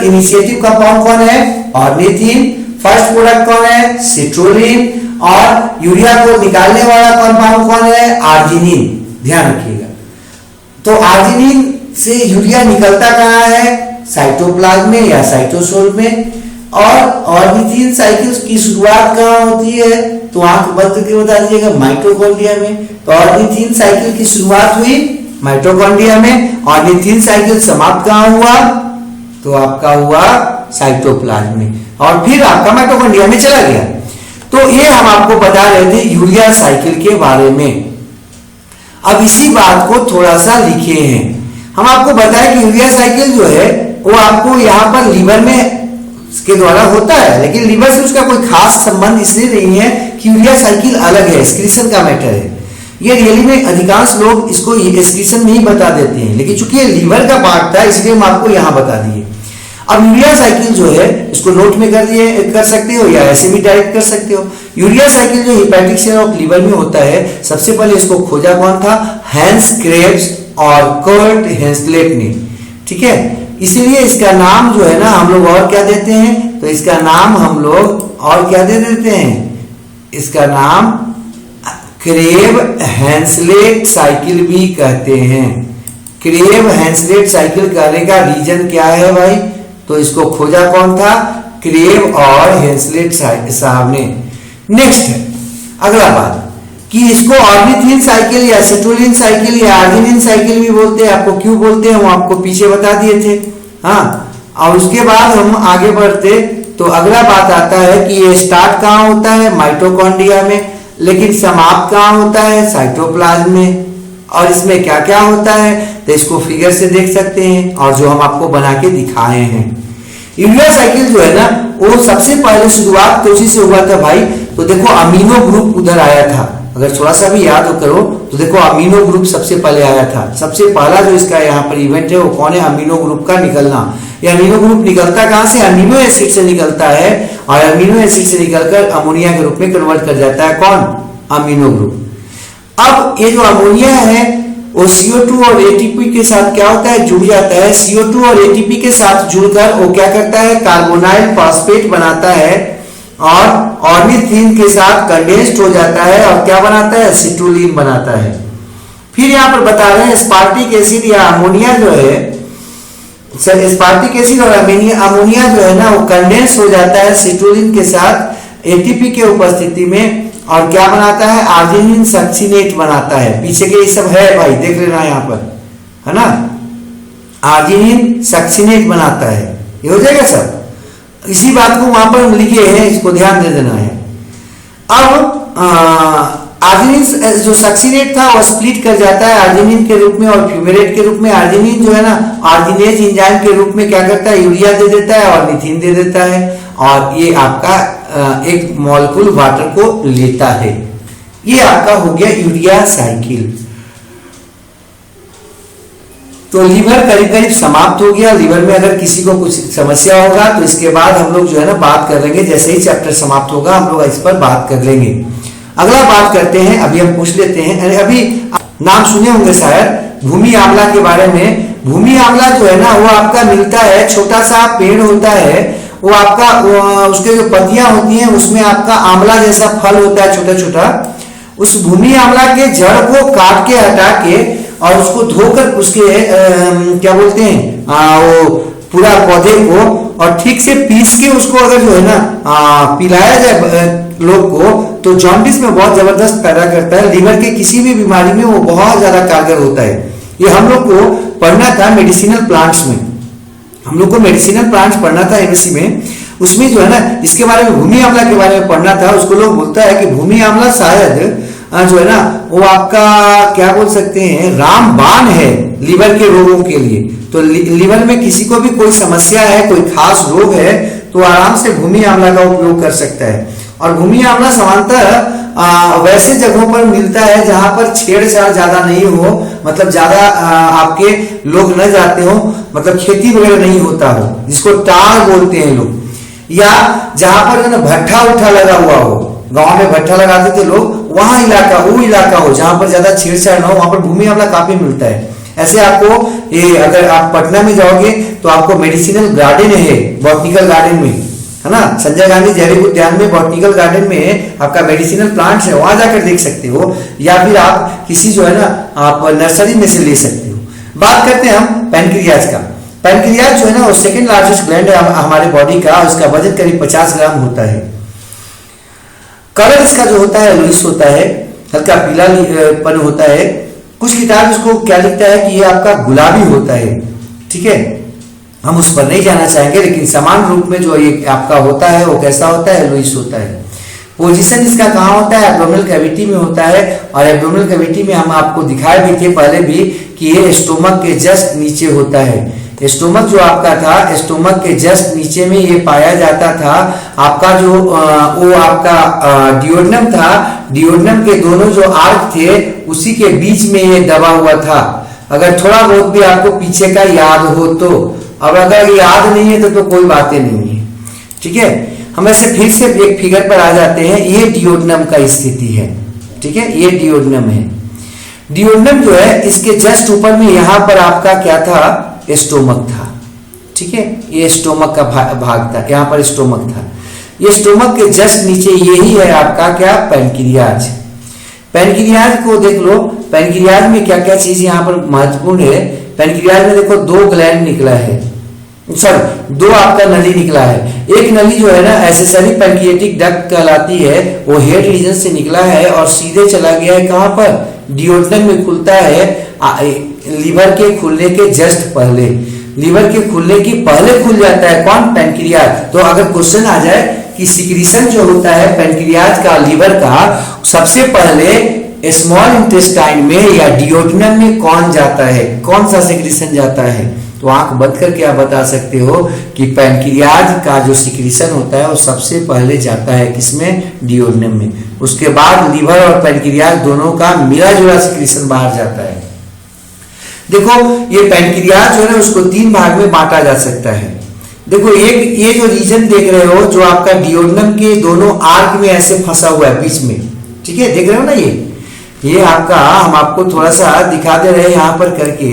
[SPEAKER 1] इनिशिएटिव कंपाउंड कौन है, ऑर्निथिन। फर्स्ट प्रोडक्ट कौन है, सिट्रुलिन। और यूरिया को निकालने वाला कंपाउंड कौन है, आर्जिनिन। ध्यान रखिएगा, तो आर्जिनिन से यूरिया निकलता कहाँ है, साइटोप्लाज्म में या साइटोसोल में। और ऑर्निथिन साइकिल की शुरुआत कहाँ होती है, तो आंख बंद करके बता दीजिएगा, माइटोकॉन्ड्रिया में। तो ऑर्निथिन साइकिल की शुरुआत हुई माइटोकॉन्ड्रिया में, ऑर्निथिन साइकिल समाप्त कहाँ हुआ, तो आपका हुआ साइटोप्लाज्म में, और फिर आपका माइटोकॉन्ड्रिया में चला गया। तो ये हम आपको बता रहे थे यूरिया साइकिल के बारे में। अब इसी बात को थोड़ा सा लिखे हैं। हम आपको बताएं कि यूरिया साइकिल जो है वो आपको यहाँ पर लीवर में के द्वारा होता है, लेकिन लीवर से उसका कोई खास संबंध इसलिए नहीं है कि यूरिया साइकिल अलग है, एक्सक्रीशन का मैटर है। ये रियली में अधिकांश लोग इसको एक्सक्रीशन में ही बता देते हैं, लेकिन चूंकि ये लीवर का पार्ट था इसलिए हम आपको यहाँ बता दिए। अब यूरिया साइकिल जो है इसको नोट में कर सकते हो या ऐसे भी डायरेक्ट कर सकते हो। यूरिया साइकिल जो हेपेटिक सेल ऑफ लीवर में होता है, सबसे पहले इसको खोजा कौन था? हैंस क्रेब्स और कर्ट हेंसलेट ने, ठीक है। इसीलिए इसका नाम जो है ना हम लोग और क्या देते हैं, तो इसका नाम हम लोग और क्या दे देते हैं, इसका नाम क्रेब हेंसलेट साइकिल भी कहते हैं। क्रेब हेंसलेट साइकिल कहने का रीजन क्या है भाई? तो इसको खोजा कौन था? क्रेब और हेंसलेट साहब ने। नेक्स्ट अगला बात कि इसको ऑर्निथिन साइकिल या सिट्रोलिन साइकिल या आर्जिनिन साइकिल भी बोलते हैं। आपको क्यों बोलते हैं वो आपको पीछे बता दिए थे। हाँ, और उसके बाद हम आगे बढ़ते तो अगला बात आता है कि ये स्टार्ट कहाँ होता है? माइटोकॉन्ड्रिया में, लेकिन समाप्त कहाँ होता है? साइटोप्लाज्म में। और इसमें क्या क्या होता है तो इसको फिगर से देख सकते हैं और जो हम आपको बना के दिखाए हैं। यूरिया साइकिल जो है ना वो सबसे पहले शुरुआत तो उसी से हुआ था भाई। तो देखो अमीनो ग्रुप उधर आया था, अगर थोड़ा सा भी याद करो तो देखो अमीनो ग्रुप सबसे पहले आया था। सबसे पहला जो इसका यहाँ पर इवेंट है वो कौन है? अमीनो ग्रुप का निकलना। ये अमीनो ग्रुप निकलता कहाँ से? अमीनो एसिड से निकलता है, और अमीनो एसिड से निकलकर अमोनिया के रूप में कन्वर्ट कर जाता है कौन? Amino group. अब ये जो अमोनिया है वो CO2 और ATP के साथ क्या होता है? जुड़ जाता है। CO2 और ATP के साथ जुड़कर वो क्या करता है? कार्बोनाइल फॉस्फेट बनाता है और ऑर्निथिन के साथ कंडेंस्ड हो जाता है और क्या बनाता है? सिट्रोलिन बनाता है। फिर यहाँ पर बता रहे हैं स्पार्टिक एसिड या अमोनिया जो है, स्पार्टिक एसिड और अमोनिया जो है ना वो कंडेंस हो जाता है सिट्रोलिन के साथ ATP के उपस्थिति में, और क्या बनाता है? आर्जिनिन सक्सिनेट बनाता है। पीछे के ये सब है भाई, देख लेना यहाँ पर, है ना। आर्जिनिन सक्सिनेट बनाता है, ये हो जाएगा सब। इसी बात को वहां पर लिखे हैं, इसको ध्यान दे देना है। अब आर्जिनिन जो सक्सिनेट था वो स्प्लिट कर जाता है आर्जिनिन के रूप में और फ्यूमेरेट के रूप में। आर्जिनिन जो है ना आर्जिनेज एंजाइम के रूप में क्या करता है? यूरिया दे देता है और निथिन दे देता है, और ये आपका एक मॉलिक्यूल वाटर को लेता है। ये आपका हो गया यूरिया साइकिल। तो लीवर करीब करीब समाप्त हो गया। लीवर में अगर किसी को कुछ समस्या होगा तो इसके बाद हम लोग जो है ना बात कर लेंगे, जैसे ही चैप्टर समाप्त होगा हम लोग इस पर बात कर लेंगे। अगला बात करते हैं, अभी हम पूछ लेते हैं, अभी नाम सुने होंगे शायद भूमि आंवला के बारे में। भूमि आंवला जो है ना वो आपका मिलता है, छोटा सा पेड़ होता है, वो आपका उसके जो पत्तियां होती हैं उसमें आपका आंवला जैसा फल होता है छोटा छोटा। उस भूमि आंवला के जड़ को काट के हटा के और उसको धोकर उसके क्या बोलते हैं वो पूरा पौधे को और ठीक से पीस के उसको अगर जो है ना पिलाया जाए लोग को तो जॉन्डिस में बहुत जबरदस्त पैदा करता है। लीवर के किसी भी बीमारी में वो बहुत ज्यादा कारगर होता है। ये हम लोग को पढ़ना था मेडिसिनल प्लांट्स में, हम लोग को मेडिसिनल प्लांट्स पढ़ना था एमएससी में। उसमें जो है ना इसके बारे में भूमि आंवला के बारे में पढ़ना था। उसको लोग बोलता है कि भूमि आंवला शायद जो है ना वो आपका क्या बोल सकते हैं रामबाण है लीवर के रोगों के लिए। तो लीवर में किसी को भी कोई समस्या है, कोई खास रोग है तो आराम से भूमि आंवला का उपयोग कर सकता है। और भूमि आंवला सामान्यतः वैसे जगहों पर मिलता है जहां पर छेड़छाड़ ज्यादा नहीं हो, मतलब ज्यादा आपके लोग न जाते हो, मतलब खेती वगैरह नहीं होता हो, जिसको टार बोलते हैं लोग, या जहां पर ना भट्ठा उठा लगा हुआ हो, गांव में भट्ठा लगाते थे लोग, वहां इलाका वो इलाका हो जहां पर ज्यादा छेड़छाड़ ना हो, वहां पर भूमि आंवला काफी मिलता है। ऐसे आपको ये अगर आप पटना में जाओगे तो आपको मेडिसिनल गार्डन है बॉटनिकल गार्डन में, है ना, संजय गांधी जैविक उद्यान में बॉटनिकल गार्डन में आपका मेडिसिनल प्लांट्स है, वहां जाकर देख सकते हो, या फिर आप किसी जो है ना आप नर्सरी में से ले सकते हो। बात करते हैं हम पैनक्रियाज का। पैनक्रियाज जो है ना वो सेकंड लार्जेस्ट ग्लैंड है हमारे बॉडी का, उसका वजन करीब 50 ग्राम होता है। कलर इसका जो होता है लुइस होता है, हल्का पीलापन होता है। कुछ किताब इसको क्या लिखता है कि ये आपका गुलाबी होता है, ठीक है। हम उस पर नहीं जाना चाहेंगे, लेकिन समान रूप में जो ये आपका होता है वो कैसा होता है, लुईस होता है। पोजीशन इसका कहाँ होता है, एब्डोमिनल कैविटी में होता है। और एब्डोमिनल कैविटी में हम आपको दिखाए भी थे पहले भी कि ये स्टोमक के जस्ट नीचे होता है। स्टोमक जो आपका था, स्टोमक के जस्ट नीचे में ये पाया जाता था। आपका जो वो आपका डियोडनम था, डियोडनम के दोनों जो आर्क थे उसी के बीच में ये दबा हुआ था। अगर थोड़ा बहुत भी आपको पीछे का याद हो तो, अब अगर याद नहीं है तो कोई बातें नहीं है, ठीक है। हम ऐसे फिर से एक फिगर पर आ जाते हैं। ये डियोडनम का स्थिति है, ठीक है, ये डियोडनम है। डियोडनम जो है इसके जस्ट ऊपर में यहाँ पर आपका क्या था, स्टोमक था, ठीक है। ये स्टोमक का भाग था, यहाँ पर स्टोमक था। ये स्टोमक के जस्ट नीचे यही है आपका क्या, पैनक्रियाज। पैनक्रियाज को देख लो, पैनक्रियाज में क्या क्या चीज यहाँ पर महत्वपूर्ण है। पैनक्रियाज में देखो 2 ग्लैंड निकला है, सॉरी 2 आपका नली निकला है। एक नली जो है ना एसेसरी पैनक्रियाटिक डक्ट कहलाती है, वो हेड रीजन से निकला है और सीधे चला गया है कहाँ पर, डियोडनम में खुलता है लीवर के खुलने के जस्ट पहले। लीवर के खुलने की पहले खुल जाता है कौन, पैनक्रियाज। तो अगर क्वेश्चन आ जाए कि सिक्रीशन जो होता है पैनक्रियाज का, लीवर का, सबसे पहले स्मॉल इंटेस्टाइन में या डियोडनम में कौन जाता है, कौन सा सिक्रीशन जाता है, तो आंख बंद करके आप बता सकते हो कि पैनक्रियाज का जो सिक्रीशन होता है वो सबसे पहले जाता है किसमें, डियोडनम में। उसके बाद लीवर और पैनक्रियाज दोनों का मिला जुला सिक्रीशन बाहर जाता है। देखो ये पैनक्रियाज जो है ना उसको 3 भाग में बांटा जा सकता है। देखो एक ये जो रीजन देख रहे हो जो आपका डियोडनम के दोनों आर्क में ऐसे फंसा हुआ है बीच में, ठीक है, देख रहे हो ना, ये आपका हम आपको थोड़ा सा दिखा दे रहे हैं यहाँ पर करके।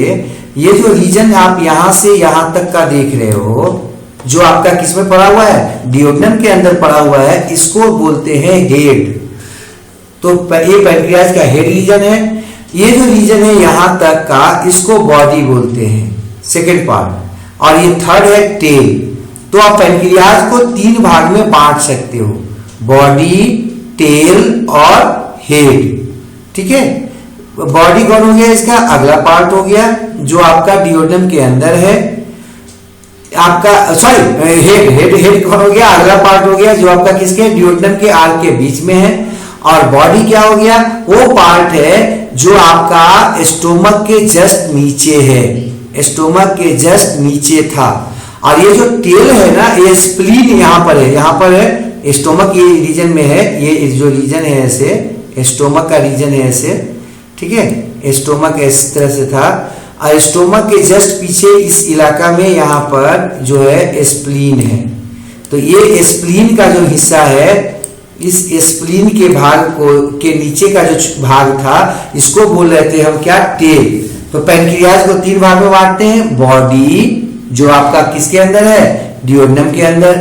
[SPEAKER 1] ये जो रीजन आप यहाँ से यहाँ तक का देख रहे हो जो आपका किसमें पड़ा हुआ है, डियोडनम के अंदर पड़ा हुआ है, इसको बोलते हैं हेड। तो ये पैनक्रियाज का हेड रीजन है। ये जो रीजन है यहां तक का, इसको बॉडी बोलते हैं, सेकेंड पार्ट। और ये थर्ड है टेल। तो आप पैनक्रियाज को 3 भाग में बांट सकते हो, बॉडी, टेल और हेड, ठीक है। बॉडी कौन हो गया, इसका अगला पार्ट हो गया जो आपका डियोडनम के अंदर है आपका, सॉरी हेड कौन हो गया, अगला पार्ट हो गया जो आपका किसके, डियोडनम के आर्क के बीच में है। और बॉडी क्या हो गया, वो पार्ट है जो आपका स्टोमक के जस्ट नीचे है, स्टोमक के जस्ट नीचे था। और ये जो टेल है ना, ये स्प्लीन यहाँ पर है, यहाँ पर है, स्टोमक ये रीजन में है, ये जो रीजन है ऐसे स्टोमक का रीजन है ऐसे, ठीक है। स्टोमक इस तरह से था और स्टोमक के जस्ट पीछे इस इलाका में यहाँ पर जो है स्प्लीन है। तो ये स्प्लीन का जो हिस्सा है, इस स्प्लीन के भाग को के नीचे का जो भाग था इसको बोल रहे थे हम क्या, टेल। तो पैनक्रियाज को 3 भाग में बांटते हैं, बॉडी जो आपका किसके अंदर है, डियोडनम के अंदर,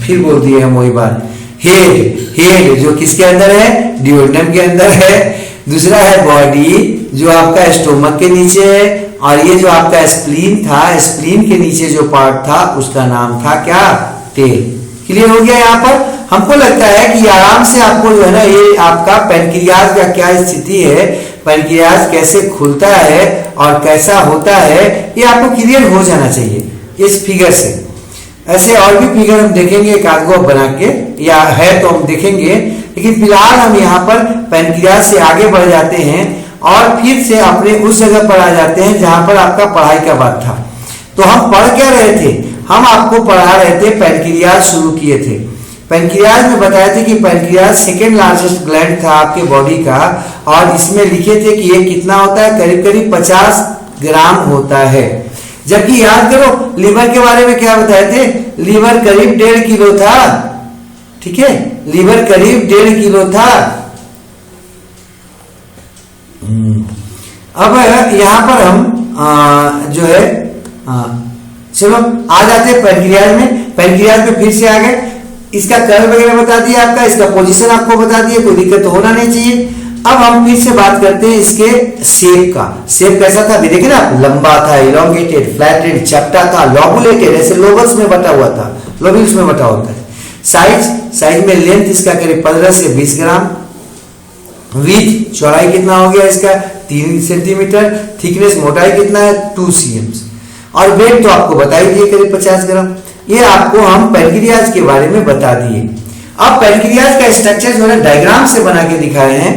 [SPEAKER 1] फिर बोल दिए हम वही बात, हेड जो किसके अंदर है, डियोडनम के अंदर है। दूसरा है बॉडी जो आपका स्टोमक के नीचे है। और ये जो आपका स्प्लीन था, स्प्लीन के नीचे जो पार्ट था उसका नाम था क्या, टेल। क्लियर हो गया यहाँ पर। हमको लगता है कि आराम से आपको जो है ना ये आपका पैनक्रियाज का क्या स्थिति है, पैनक्रियाज कैसे खुलता है और कैसा होता है, ये आपको क्लियर हो जाना चाहिए इस फिगर से। ऐसे और भी फिगर हम देखेंगे एक आध गो बना के, या है तो हम देखेंगे, लेकिन फिलहाल हम यहाँ पर पैनक्रियाज से आगे बढ़ जाते हैं और फिर से अपने उस जगह पर आ जाते हैं जहां पर आपका पढ़ाई का बात था। तो हम पढ़ क्या रहे थे, हम आपको पढ़ा रहे थे, पैनक्रियाज शुरू किए थे। पैनक्रियाज में बताया थे कि पैनक्रियाज सेकेंड लार्जेस्ट ग्लैंड था आपके बॉडी का, और इसमें लिखे थे कि ये कितना होता है, करीब करीब 50 ग्राम होता है। जबकि याद करो लीवर के बारे में क्या बताए थे, लीवर करीब 1.5 किलो था, ठीक है, लीवर करीब 1.5 किलो था। अब यहां पर हम जो है चलो आ जाते हैं पैनक्रियाज में। पैनक्रियाज में फिर से आ गए, इसका कलर वगैरह बता दिया आपका, इसका पोजीशन आपको बता दिया, कोई दिक्कत तो होना नहीं चाहिए। अब हम फिर से बात करते हैं इसके शेप का। शेप कैसा था, देखिए ना, लंबा था, इलोंगेटेड, फ्लैटेड, चपटा था, लोबुलेटेड, ऐसे लोबल्स में बटा हुआ था, लोबल्स में बटा होता है। साइज में लेंथ इसका करीब 15 से 20 ग्राम। विड्थ चौड़ाई कितना हो गया इसका 3 सेंटीमीटर। थिकनेस मोटाई कितना है 2 cm। और वेट तो आपको बता ही दिए करीब 50 ग्राम। ये आपको हम पैनक्रियाज के बारे में बता दिए। अब पैनक्रियाज का स्ट्रक्चर जो है डायग्राम से बना के दिखाए हैं,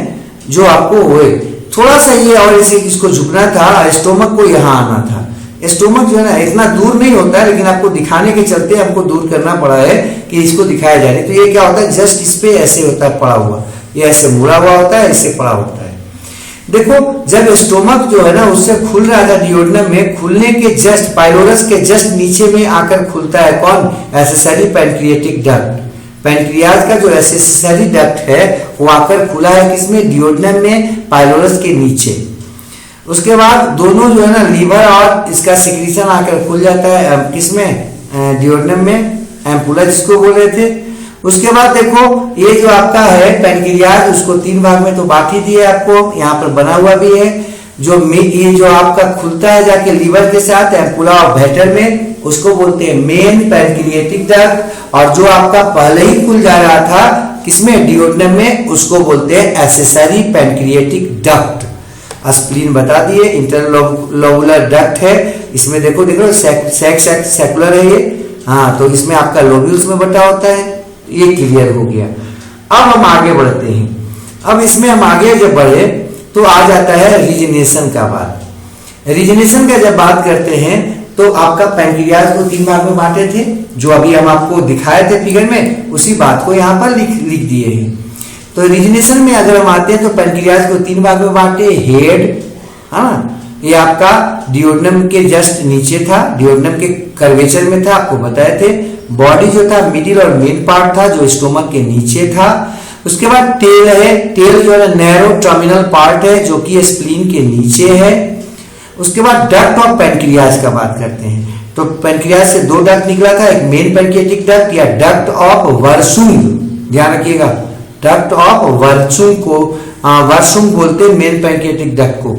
[SPEAKER 1] जो आपको होए थोड़ा सा ये और इसे इसको झुकना था, स्टोमक को यहाँ आना था। स्टोमक जो है ना इतना दूर नहीं होता है, लेकिन आपको दिखाने के चलते हमको दूर करना पड़ा है कि इसको दिखाया जाए। तो ये क्या होता है, जस्ट इस पे ऐसे होता है पड़ा हुआ, ये ऐसे मुड़ा हुआ होता है, इससे पड़ा होता है। देखो जब स्टोमक जो है ना उससे खुल रहा था डियोडेनम में, खुलने के जस्ट पाइलोरस के जस्ट नीचे में आकर खुलता है कौन, एक्सेसरी पैनक्रियाटिक डक्ट। पैनक्रियाज का जो एक्सेसरी डक्ट है वो आकर खुला है किसमें, डियोडेनम में, पाइलोरस के नीचे। उसके बाद दोनों जो है ना लीवर और इसका सिक्रीशन आकर खुल जाता है किसमें, डियोडेनम में, एम्पुला जिसको बोल रहे थे। उसके बाद देखो ये जो आपका है पैनक्रियाज, उसको 3 भाग में तो बांट ही दिया आपको, यहाँ पर बना हुआ भी है। जो ये जो आपका खुलता है जाके लीवर के साथ एम्पुला ऑफ वेटर में, उसको बोलते हैं मेन पैनक्रियाटिक डक्ट। और जो आपका पहले ही खुल जा रहा था किसमें, डियोडेनम में, उसको बोलते हैं एक्सेसरी पैनक्रियाटिक डक्ट। स्प्लीन बता दिए, इंटरलोबुलर डक्ट है। इसमें देखो सेकुलर है ये, हाँ, तो इसमें आपका लोब्यूल्स में बटा होता है। ये क्लियर हो गया। अब हम आगे बढ़ते हैं। अब इसमें हम आगे जब बढ़े तो आ जाता है रीजनेशन का बात। रीजनेशन का जब बात करते हैं तो आपका पैनक्रियाज को 3 भाग में बांटे थे, जो अभी हम आपको दिखाए थे फिगर में, उसी बात को यहाँ पर लिख दिए हैं। तो रीजनेशन में अगर हम आते हैं तो पैनक्रियाज को 3 भाग में बांटे। हेड, हाँ, ये आपका डियोडेनम के जस्ट नीचे था, डियोडेनम के कर्वेचर में था, आपको बताए थे। बॉडी जो था मिडिल और मेन पार्ट था, जो स्टोमक के नीचे था। उसके बाद टेल है, टेल जो है नैरो टर्मिनल पार्ट है, जो कि स्प्लीन के नीचे है। उसके बाद डक्ट ऑफ पैनक्रियाज का बात करते हैं। तो पैनक्रियाज से 2 डक्ट निकला था, एक मेन पैनक्रियाटिक डक्ट या डक्ट ऑफ वर्सुंग, ध्यान रखिएगा, डक्ट ऑफ वर्सुंग को वर्सुंग बोलते हैं मेन पैनक्रियाटिक डक्ट को।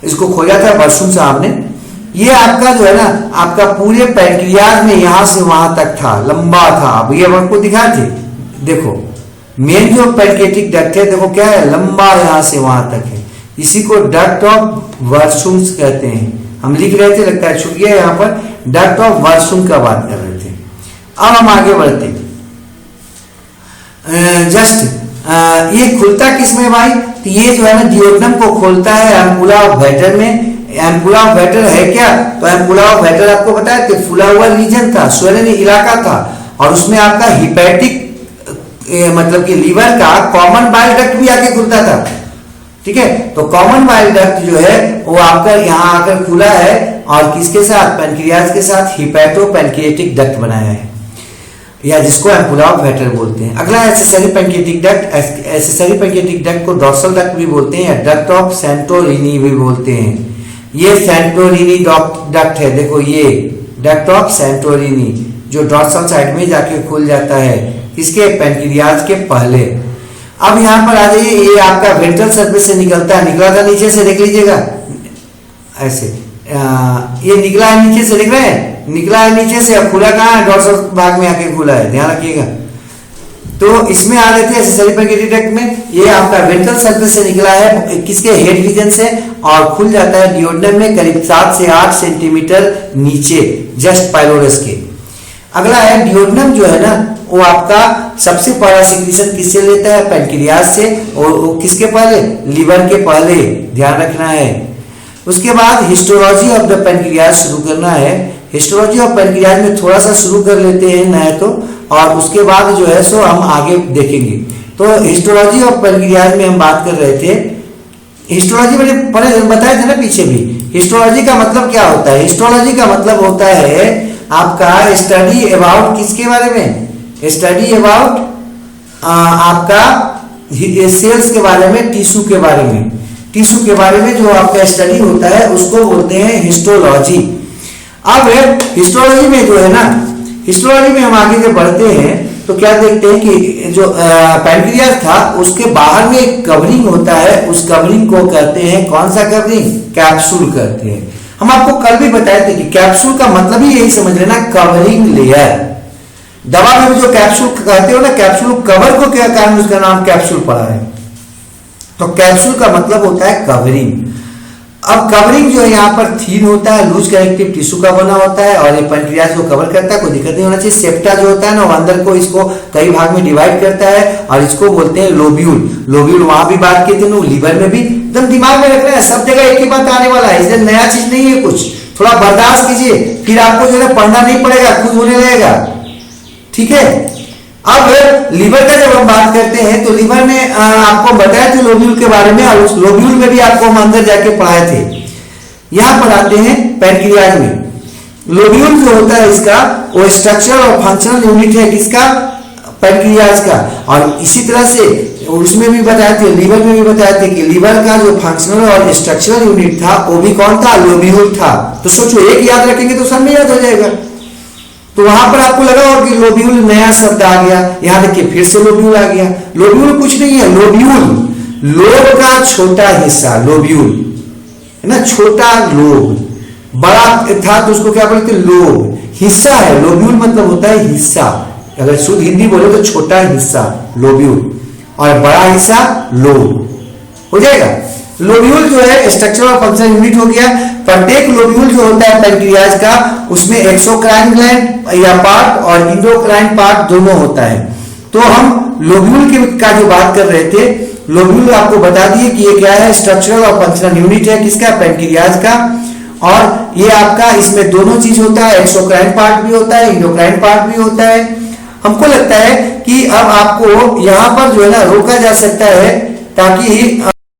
[SPEAKER 1] इसको खोजा था वर्सुंग साहब ने। ये आपका जो है ना आपका पूरे पैनक्रियाज में यहां से वहां तक था, लंबा था। अब ये आपको दिखाए थे, देखो मेन जो पैनक्रियाटिक डक्ट है, देखो क्या है, लंबा यहां से वहां तक है। इसी को डक्ट ऑफ वर्सुंग कहते हैं। हम लिख रहे थे, लगता है छूट गया यहाँ पर, डक्ट ऑफ वर्सुंग का बात कर रहे थे। अब हम आगे बढ़ते हैं। ये खुलता किसमें भाई, तो ये जो है ना डियोडेनम को खोलता है एम्पुला ऑफ वेटर में। एम्पुला ऑफ वेटर है क्या, तो एम्पुला ऑफ वेटर आपको बताया कि फुला हुआ रीजन था, स्वैलन इलाका था, और उसमें आपका हिपैटिक मतलब कि लीवर का कॉमन बाइल डक्ट भी आके खुलता था। ठीक है, तो कॉमन बाइल डक्ट जो है वो आपका यहाँ आकर खुला है, और किसके साथ, पैनक्रियाज के साथ हिपैटो पैनक्रियाटिक डक्ट बनाया है, या जिसको एम्पुला ऑफ वेटर बोलते हैं। अगला accessory pancreatic duct. Accessory pancreatic duct को डॉर्सल डक्ट भी बोलते हैं, या डक्ट ऑफ सैंटोरिनी भी बोलते हैं। ये सैंटोरिनी डक्ट है, देखो ये डक्ट ऑफ सैंटोरिनी, जो डॉर्सल साइड में जाके खुल जाता है, किसके, पैनक्रियाज के पहले। अब यहाँ पर आ जाइए, ये आपका वेंट्रल सर्फेस से निकलता है, निकला था नीचे से, देख लीजिएगा ऐसे, ये निकला है नीचे से, देख रहे हैं, निकला है नीचे से, अब खुला कहाँ है, डॉर्सल भाग में आके खुला है, ध्यान रखिएगा। तो इसमें आ रहे थे एक्सेसरी पैनक्रियाटिक डक्ट में, ये आपका वेंट्रल सर्फेस से निकला है, किसके, हेड रीजन से, और खुल जाता है डियोडेनम में करीब 7 से 8 सेंटीमीटर नीचे, जस्ट पाइलोरस के। अगला है डियोडेनम जो है ना वो आपका सबसे पहला सिक्रीशन किससे लेता है, पैनक्रियाज से, और वो किसके पहले, लीवर के पहले, ध्यान रखना है। उसके बाद हिस्टोलॉजी ऑफ द पैनक्रियाज शुरू करना है। हिस्टोलॉजी ऑफ पैनक्रियाज में थोड़ा सा शुरू कर लेते हैं ना तो, और उसके बाद जो है सो हम आगे देखेंगे। तो हिस्टोलॉजी ऑफ पैनक्रियाज में हम बात कर रहे थे। हिस्टोलॉजी मैंने पहले बताया था ना पीछे भी। हिस्टोलॉजी का मतलब क्या होता है, हिस्टोलॉजी का मतलब होता है आपका स्टडी अबाउट किसके बारे में, स्टडी अबाउट आपका सेल्स के बारे में, टिश्यू के बारे में, टिश्यू के बारे में जो आपका स्टडी होता है उसको बोलते हैं हिस्टोलॉजी। अब हिस्टोलॉजी में जो है ना, हिस्टोलॉजी में हम आगे जब बढ़ते हैं तो क्या देखते हैं कि जो पैनक्रियाज था उसके बाहर में एक कवरिंग होता है, उस कवरिंग को कहते हैं, कौन सा कवरिंग, कैप्सूल कहते हैं। हम आपको कल भी बताए थे कि कैप्सूल का मतलब ही यही समझ लेना, कवरिंग लेयर। दवा में जो कैप्सूल कहते हो ना, कैप्सूल कवर को क्या कारण उसका नाम कैप्सूल पड़ा है, तो कैप्सूल का मतलब होता है कवरिंग। अब कवरिंग जो है यहाँ पर थीन होता है, लूज कनेक्टिव टिश्यू का बना होता है और ये पैंक्रियाज को कवर करता है, कोई दिक्कत नहीं होना चाहिए। सेप्टा जो होता है ना वो अंदर को इसको कई भाग में डिवाइड करता है और इसको बोलते हैं लोब्यूल। लोब्यूल वहां भी बात की थी, लीवर में भी। एकदम दिमाग में रखना है, सब जगह एक ही बात आने वाला है, इसलिए नया चीज नहीं है कुछ, थोड़ा बर्दाश्त कीजिए, फिर आपको जो है पढ़ना नहीं पड़ेगा, खुद होने लगेगा, ठीक है। अब लीवर का जब हम बात करते हैं तो लीवर में आपको बताया था लोब्यूल के बारे में, और उस लोब्यूल में भी आपको हम अंदर जाके पढ़ाए थे। यहां पर आते हैं पैंक्रियाज में। लोब्यूल जो होता है इसका वो स्ट्रक्चरल और फंक्शनल यूनिट है किसका, पैंक्रियाज का। और इसी तरह से उसमें भी बताए थे, लीवर में भी बताए थे कि लीवर का जो फंक्शनल और स्ट्रक्चरल यूनिट था वो भी कौन था, लोब्यूल था। तो सोचो एक याद रखेंगे तो सब में याद हो जाएगा। तो वहां पर आपको लगा होगा कि लोब्यूल नया शब्द आ गया, यहां देखिए फिर से लोब्यूल आ गया। लोब्यूल कुछ नहीं है, लोब्यूल लोब का छोटा हिस्सा, लोब्यूल है ना, छोटा लोब, बड़ा था तो उसको क्या बोलते हैं, लोब, हिस्सा है। लोब्यूल मतलब होता है हिस्सा, अगर शुद्ध हिंदी बोले तो छोटा हिस्सा लोब्यूल, और बड़ा हिस्सा लोब हो जाएगा। लोब्यूल जो है स्ट्रक्चर और फंक्शन यूनिट हो गया। प्रत्येक लोब्यूल जो होता है पैंक्रियाज का उसमें एक्सोक्राइन ग्लैंड या पार्ट और इंडोक्राइन पार्ट दोनों होता है। तो हम लोब्यूल का जो बात कर रहे थे, लोब्यूल आपको बता दिए कि ये क्या है, स्ट्रक्चरल और फंक्शनल यूनिट है किसका, पैंक्रियाज का। और ये आपका इसमें दोनों चीज होता है, एक्सोक्राइन पार्ट भी होता है, इंडोक्राइन पार्ट भी होता है। हमको लगता है कि अब आपको यहाँ पर जो है ना रोका जा सकता है ताकि